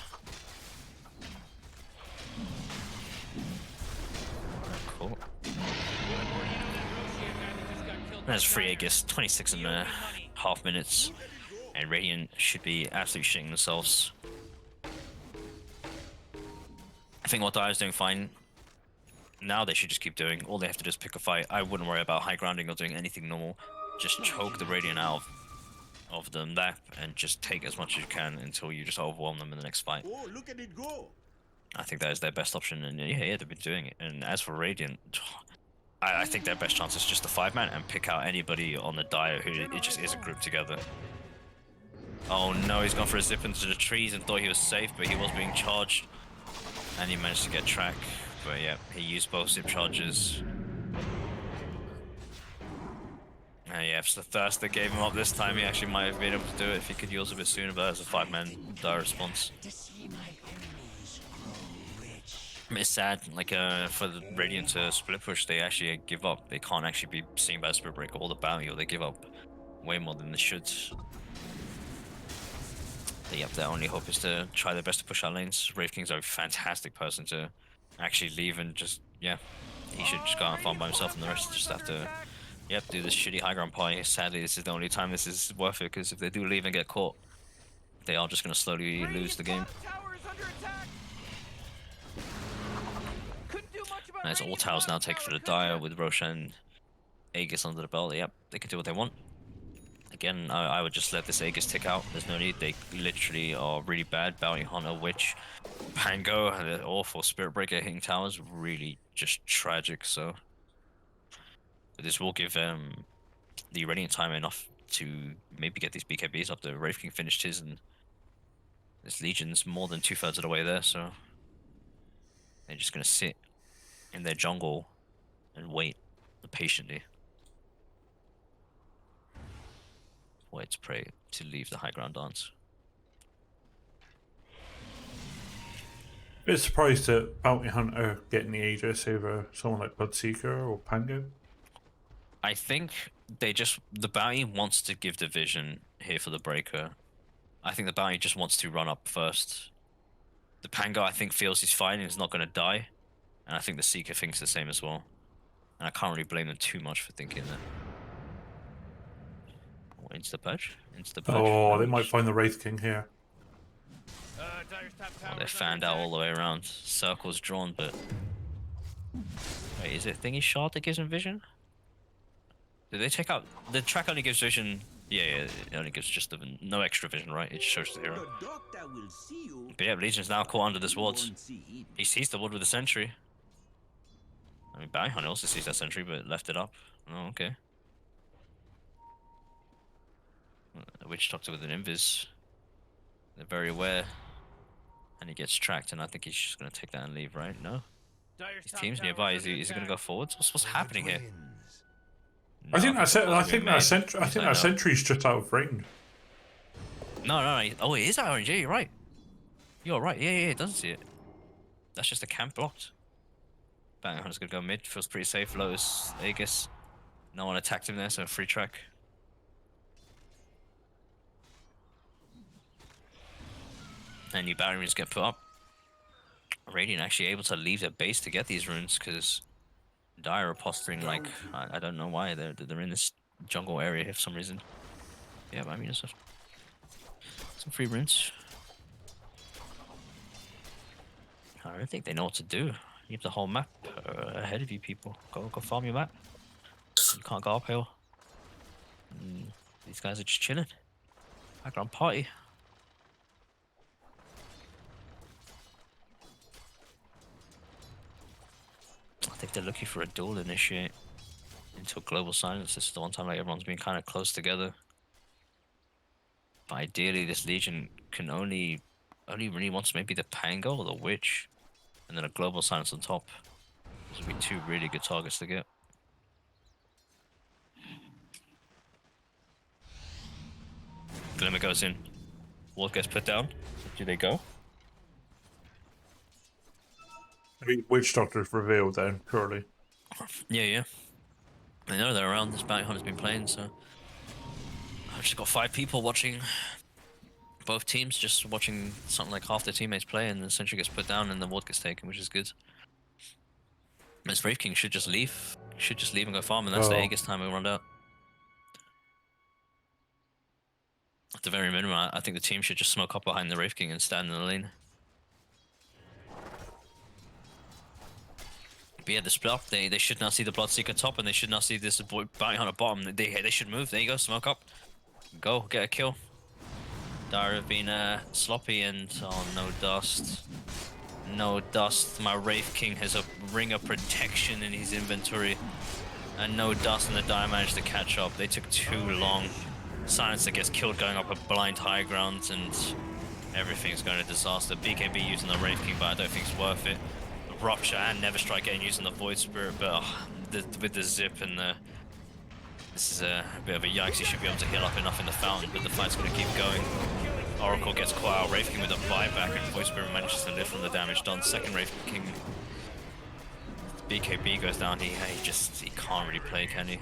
Cool. That's free Aegis, 26.5 minutes, and Radiant should be absolutely shitting themselves. I think what Dire's doing fine. Now they should just keep doing. All they have to do is pick a fight. I wouldn't worry about high grounding or doing anything normal. Just choke the Radiant out of the map and just take as much as you can until you just overwhelm them in the next fight. Oh, look at it go! I think that is their best option, and yeah, they've been doing it. And as for Radiant, I think their best chance is just a 5-man and pick out anybody on the Dire who it just isn't grouped together. Oh no, he's gone for a zip into the trees and thought he was safe, but he was being charged. And he managed to get track. But yeah, he used both zip charges. Yeah, it's the thirst that gave him up this time. He actually might have been able to do it if he could use a bit sooner, but as a 5-man Dire response. It's sad, like for the Radiant to split push, they actually give up. They can't actually be seen by a Spirit Breaker or the Bounty, or they give up way more than they should. But yep, their only hope is to try their best to push out lanes. Wraith King's a fantastic person to actually leave and just, yeah, he should just go out and farm by himself, and the rest just have to Yep, do this shitty high ground party. Sadly, this is the only time this is worth it, because if they do leave and get caught, they are just going to slowly lose the game. Tower is under attack. Couldn't do much about And it's all Radiant's towers now bottom take for tower, the could Dire ya? with Roshan Aegis under the belt. Yep, they can do what they want. Again, I would just let this Aegis tick out. There's no need. They literally are really bad. Bounty Hunter, Witch, Pango, they're awful. Spirit Breaker hitting towers, really just tragic. So this will give the Radiant time enough to maybe get these BKBs up. The Wraith King finished his, and this Legion's more than 2/3 of the way there. So they're just gonna sit in their jungle and wait patiently. Wait to pray to leave the high ground dance. Bit surprised at Bounty Hunter getting the Aegis over someone like Bloodseeker or Pango. I think the bounty wants to give the vision here for the breaker. I think the bounty just wants to run up first. The Pango, I think, feels he's fine and he's not going to die. And I think the Seeker thinks the same as well. And I can't really blame them too much for thinking that. Oh, Insta-purge? Insta-purge? Oh, they No, might find the Wraith King here. Dire's top Oh, tower they're is under fanned out attack. all the way around. Circle's drawn, but... Wait, is it Thingy Shard that gives him vision? Did they take out... The track only gives vision... Yeah, it only gives just no extra vision, right? It shows the hero. The doctor will see you. But yeah, Legion's now caught under this ward. Won't see him. He sees the ward with the sentry. I mean, Bounty Hunter also sees that sentry, but left it up. Oh, okay. A Witch Doctor with an Invis. They're very aware. And he gets tracked, and I think he's just going to take that and leave, right? No? Dire's His top team's tower nearby. Is under he going to attack. go forwards? What's happening here? I think No, that's it. I nothing's think been that made. I think I know. that sentry's just out of range. No. Oh, it is orange. Yeah, you're right. You're right. Yeah, it doesn't see it. That's just a camp blocked. Bounty Hunter's going to go mid. Feels pretty safe. Lotus, Aegis. No one attacked him there, so free track. And new battery runes get put up. Radiant actually able to leave their base to get these runes, because Dire are posturing like I don't know why they're in this jungle area for some reason. Yeah, I mean it's some free runes. I don't think they know what to do. You have the whole map ahead of you, people. Go farm your map. You can't go uphill. These guys are just chilling. Background party. I think they're looking for a duel initiate into a global silence. This is the one time like everyone's been kind of close together. But ideally, this Legion can only really wants maybe the Pango or the Witch, and then a global silence on top. Those would be two really good targets to get. Glimmer goes in. Ward gets put down. Do they go? I mean, Witch Doctor's revealed then, purely. Yeah. I know they're around. This Bounty Hunter's been playing, so I've just got 5 people watching both teams, just watching something like half their teammates play, and the sentry gets put down and the ward gets taken, which is good. This Wraith King should just leave. Should just leave and go farm, and that's the Oh. Aegis time we'll run out. At the very minimum, I think the team should just smoke up behind the Wraith King and stand in the lane. But yeah, the split up, they should now see the Bloodseeker top, and they should now see this Bounty Hunter bottom. They should move. There you go, smoke up. Go, get a kill. Dire have been sloppy, and oh, no dust. No dust. My Wraith King has a ring of protection in his inventory. And no dust, and the Dire managed to catch up. They took too long. Silencer gets killed going up a blind high ground, and everything's going to disaster. BKB using the Wraith King, but I don't think it's worth it. Rupture and Never Strike getting using the Void Spirit, but with the zip and the... This is a bit of a yikes. He should be able to heal up enough in the fountain, but the fight's going to keep going. Oracle gets caught out. Wraith King with a buyback, and Void Spirit manages to live from the damage done. Second Wraith King... BKB goes down. He can't really play, can he?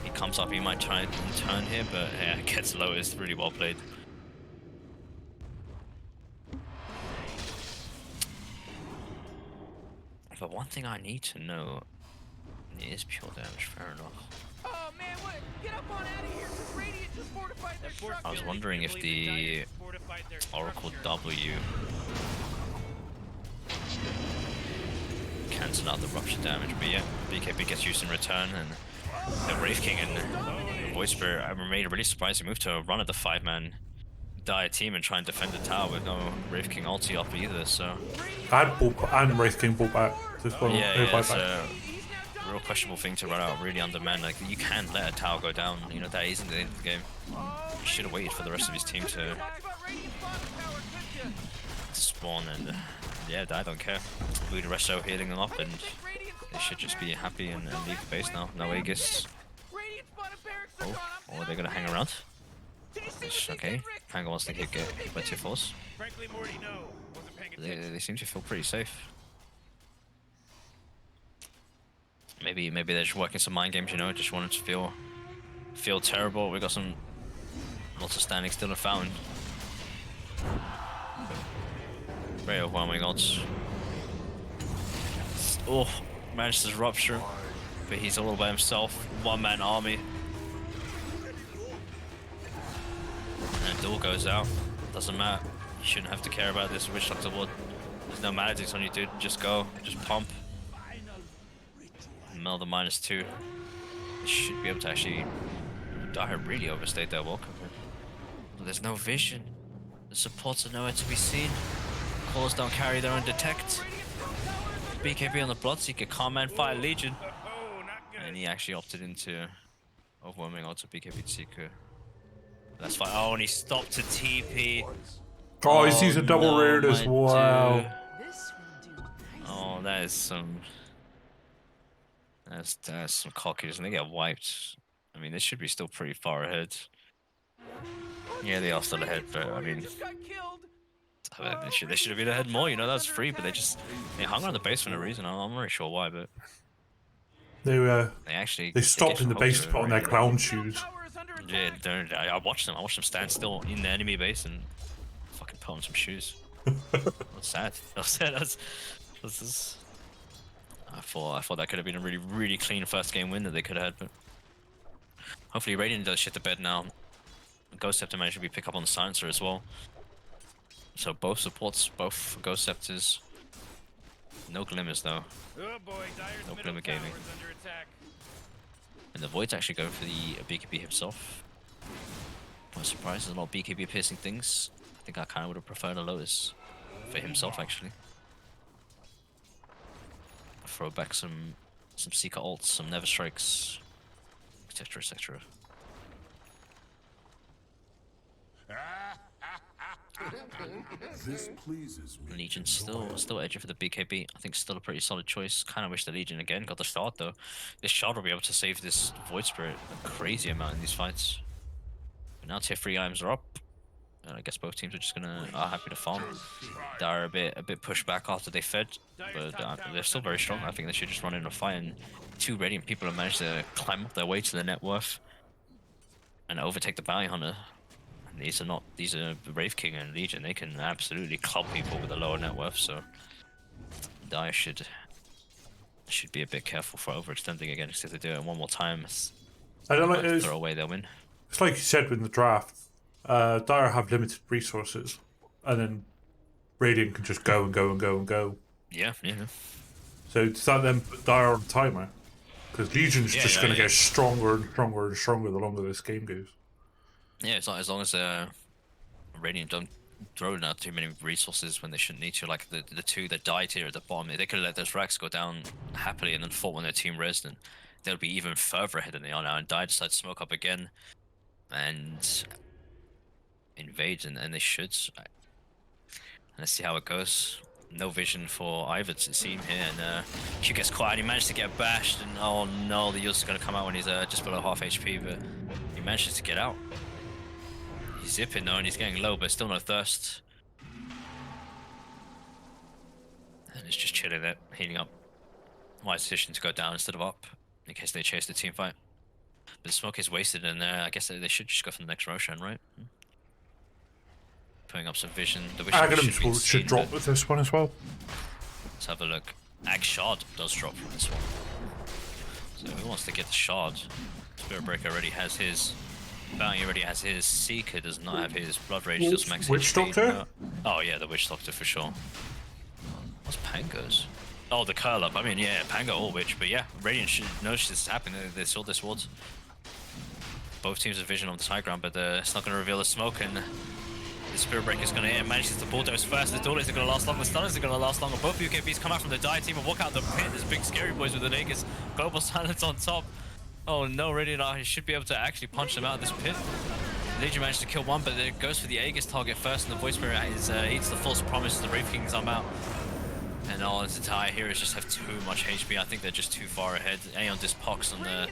He comes up, he might try and turn here, but yeah, gets low. It's really well played. But one thing I need to know It is pure damage, fair enough. Oh man, what? Get up on out of here! Radiant just fortified their structure. I was wondering if the Oracle W cancel out the rupture damage, but yeah, BKB gets used in return, and the Wraith King and the Void Spirit, I'm really surprised he moved to run at the 5-man Dire team and try and defend the tower with no Wraith King ulti up either, so... And Wraith King bought back. Yeah, it's a real questionable thing to run out really under man. Like, you can't let a tower go down, you know, that isn't the end of the game. He should have waited for the rest of his team to spawn, and yeah, I don't care. Voodoo Resto healing them up, and they should just be happy and leave the base now. No Aegis. Oh, or are they gonna hang around? It's okay. Pango wants to get by tier 4s. They seem to feel pretty safe. Maybe they're just working some mind games, you know, just wanted to feel terrible. We got lots of standing still in Fountain. Very overwhelming odds. Oh, managed to rupture, but he's all by himself. One-man army. And Duel goes out. Doesn't matter. You shouldn't have to care about this. Witch Doctor Wood. There's no maladies on you, dude. Just go. Just pump. Mel the -2. You should be able to actually... Dire really overstayed their welcome. But there's no vision. The supports are nowhere to be seen. Cores don't carry their own detect. BKB on the Bloodseeker. Carman Fire Legion. And he actually opted into overwhelming odds of BKB Seeker. That's fine. Oh, and he stopped to TP. Oh, he sees a double reared as well. Oh, that is some... That's some cockiness, and they get wiped. I mean, they should be still pretty far ahead. Yeah, they are still ahead, but I mean... They should have been ahead more, you know, that's free, but they hung around the base for no reason. I'm not really sure why, but... They stopped in the base to put on their clown shoes. Yeah, I watched them stand still in the enemy base and fucking put on some shoes. That's sad. I thought that could have been a really clean first game win that they could have had, but hopefully Radiant does shit to bed now. Ghost Scepter managed to pick up on the Silencer as well. So both supports, both Ghost Scepters. No Glimmers though. No Glimmer Gaming. And the Void's actually going for the BKB himself. I'm surprised there's a lot of BKB piercing things. I think I kind of would have preferred a Lotus for himself actually. Throw back some Seeker ults, some Never Strikes, etc, etc. This pleases me. Legion still edging for the BKB. I think still a pretty solid choice. Kind of wish the Legion again got the shard though. This shard will be able to save this Void Spirit a crazy amount in these fights. But now tier 3 items are up. And I guess both teams are just are happy to farm. They're a bit pushed back after they fed, but they're still very strong. I think they should just run in a fight, and 2 Radiant people have managed to climb up their way to the net worth and overtake the Bounty Hunter. And these are Wraith King and Legion. They can absolutely club people with a lower net worth, so Dire should be a bit careful for overextending again, because if they do it one more time, I don't know, throw away their win. It's like you said in the draft. Dire have limited resources, and then Radiant can just go and go and go and go. Yeah. So does that then put Dire on timer? Because Legion's just going to get stronger and stronger and stronger the longer this game goes. Yeah, as long as Radiant don't throw out too many resources when they shouldn't need to, like the 2 that died here at the bottom, they could have let those racks go down happily and then fought when their team rezzed, and they'll be even further ahead than they are now. And Dire decides to smoke up again and invade, and they should. Let's see how it goes. No vision for either to seem here, and Q gets caught and he managed to get bashed, and oh no, the Yu's gonna come out when he's just below half HP, but he manages to get out. He's zipping though, and he's getting low, but still no thirst. And it's just chilling there, healing up. Wise decision to go down instead of up, in case they chase the team fight. But the smoke is wasted, and I guess they should just go for the next Roshan, right? Putting up some vision. The Aghanim should drop with this one as well. Let's have a look. Ag Shard does drop from this one. Who wants to get the shard? Spirit Breaker already has his. Bounty already has his. Seeker does not have his. Blood Rage does max Witch HP. Doctor? No. Oh yeah, the Witch Doctor for sure. What's Pango's? Oh, the curl up. I mean, yeah, Pango or Witch, but yeah, Radiant should know this is happening. They saw this wards. Both teams have vision on the side ground, but it's not going to reveal the smoke, and the Spirit Breaker is going to hit and manages to bulldoze first. The Duel is going to last long, the stunners are going to last longer. Both UKBs come out from the Dire team and walk out the pit. There's big scary boys with the Aegis. Global Silence on top. Oh no, Radiant should be able to actually punch them out of this pit. Legion managed to kill one, but it goes for the Aegis target first, and the Void Spirit eats the false promise. The Wraith Kings are out. And all his entire heroes just have too much HP. I think they're just too far ahead. Aeon just pox on the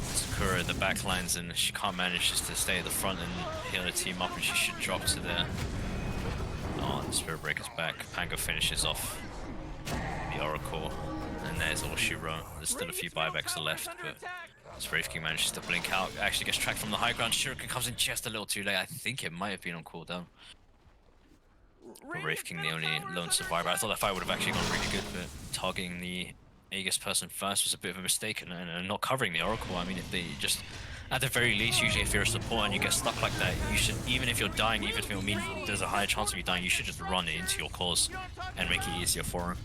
Sakura in the backlines, and she can't manage just to stay at the front and heal the team up, and she should drop to the... Oh, the Spirit Breaker's back. Pango finishes off the Oracle, and there's all she wrote. There's still a few buybacks left, but this Wraith King manages to blink out. Actually gets tracked from the high ground. Shuriken comes in just a little too late. I think it might have been on cooldown. But Wraith King, the only lone survivor. I thought that fight would have actually gone really good, but targeting the Aegis person first was a bit of a mistake, and not covering the Oracle. I mean, if they just, at the very least, usually if you're a support and you get stuck like that, you should, even if you're dying, even if there's a higher chance of you dying, you should just run into your cause and make it easier for him.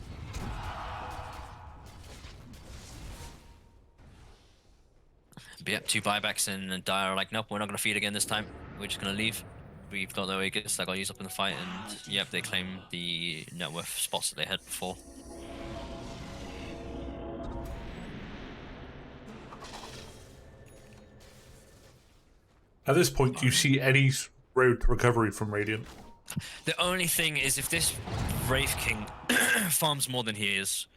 But yep, 2 buybacks and Dire are like, nope, we're not going to feed again this time. We're just going to leave. We've got no Aegis that got used up in the fight, and yep, they claim the net worth spots that they had before. At this point, do you see any road to recovery from Radiant? The only thing is, if this Wraith King farms more than he is,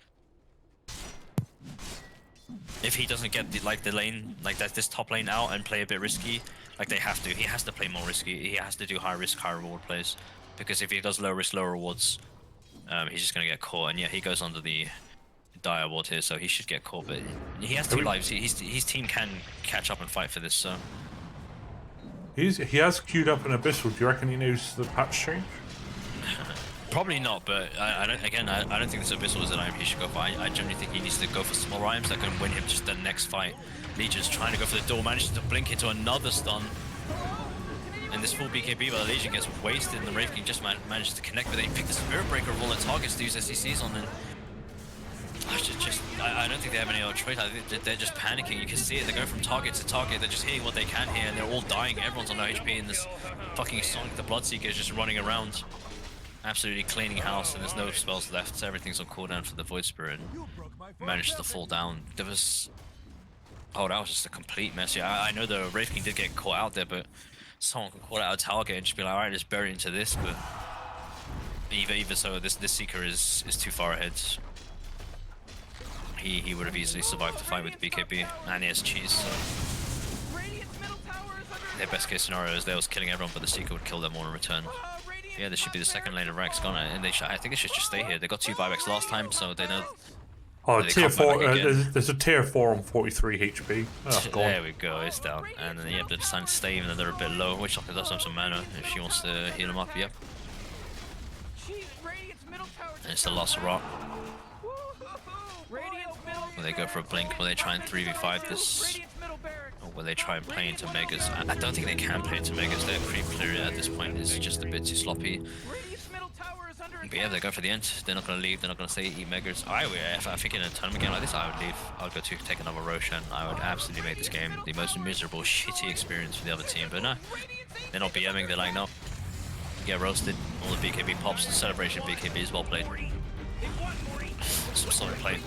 if he doesn't get the lane, like this top lane out and play a bit risky, like they have to, he has to play more risky. He has to do high risk, high reward plays, because if he does low risk, low rewards, he's just gonna get caught. And yeah, he goes under the Dire ward here, so he should get caught. But he has 2 lives. His team can catch up and fight for this. So He has queued up an Abyssal. Do you reckon he knows the patch change? probably not, but I don't think this Abyssal is an item he should go for. I generally think he needs to go for smaller items that can win him just the next fight. Legion's trying to go for the door, manages to blink into another stun. And this full BKB, but the Legion gets wasted, and the Wraith King just manages to connect with it. He picked the Spirit Breaker of all the targets to use SCCs on, and I don't think they have any other choice. I think they're just panicking. You can see it. They're going from target to target. They're just hitting what they can here, and they're all dying. Everyone's on low HP, and this fucking Sonic the Bloodseeker is just running around, absolutely cleaning house, and there's no spells left. So everything's on cooldown for the Void Spirit. Managed to fall down. There was... Oh, that was just a complete mess. Yeah, I know the Wraith King did get caught out there, but someone can call out a target and just be like, alright, just bury into this. But even so, this Seeker is too far ahead. He would have easily survived the fight with BKB, and he has cheese. So their best case scenario is they was killing everyone, but the Seeker would kill them all in return. Yeah, this should be the second lane of Rex gone, and I think they should just stay here. They got 2 buybacks last time, so they know. Oh, they tier can't buy 4. back again. There's a tier 4 on 43 HP. Oh, that's gone. There we go, it's down. And then yep, they decide to stay even though they're a bit low. Which Doctor does have some mana if she wants to heal them up, yep. And it's the last rock. Will they go for a blink? Will they try and 3v5 this? Or will they try and play into Megas? I don't think they can play into Megas. Their creep clear at this point is just a bit too sloppy. But yeah, they go for the end. They're not going to leave. They're not going to say eat Megas. If I think in a tournament game like this, I would leave. I would go to take another Roshan. I would absolutely make this game the most miserable, shitty experience for the other team. But no, they're not BMing. They're like, no, get roasted. All the BKB pops. The celebration BKB is well played. Some solid play.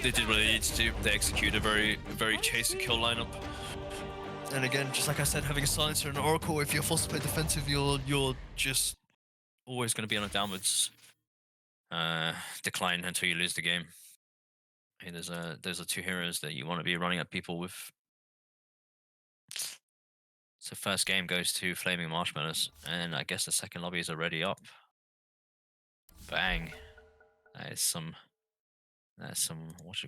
They did what they needed to do. They executed a very chase and kill lineup. And again, just like I said, having a silencer and an Oracle, if you're forced to play defensive, you're just always going to be on a downwards decline until you lose the game. Hey, there's a 2 heroes that you want to be running at people with. So first game goes to Flaming Marshmallows, and I guess the second lobby is already up. Bang! That is some what you call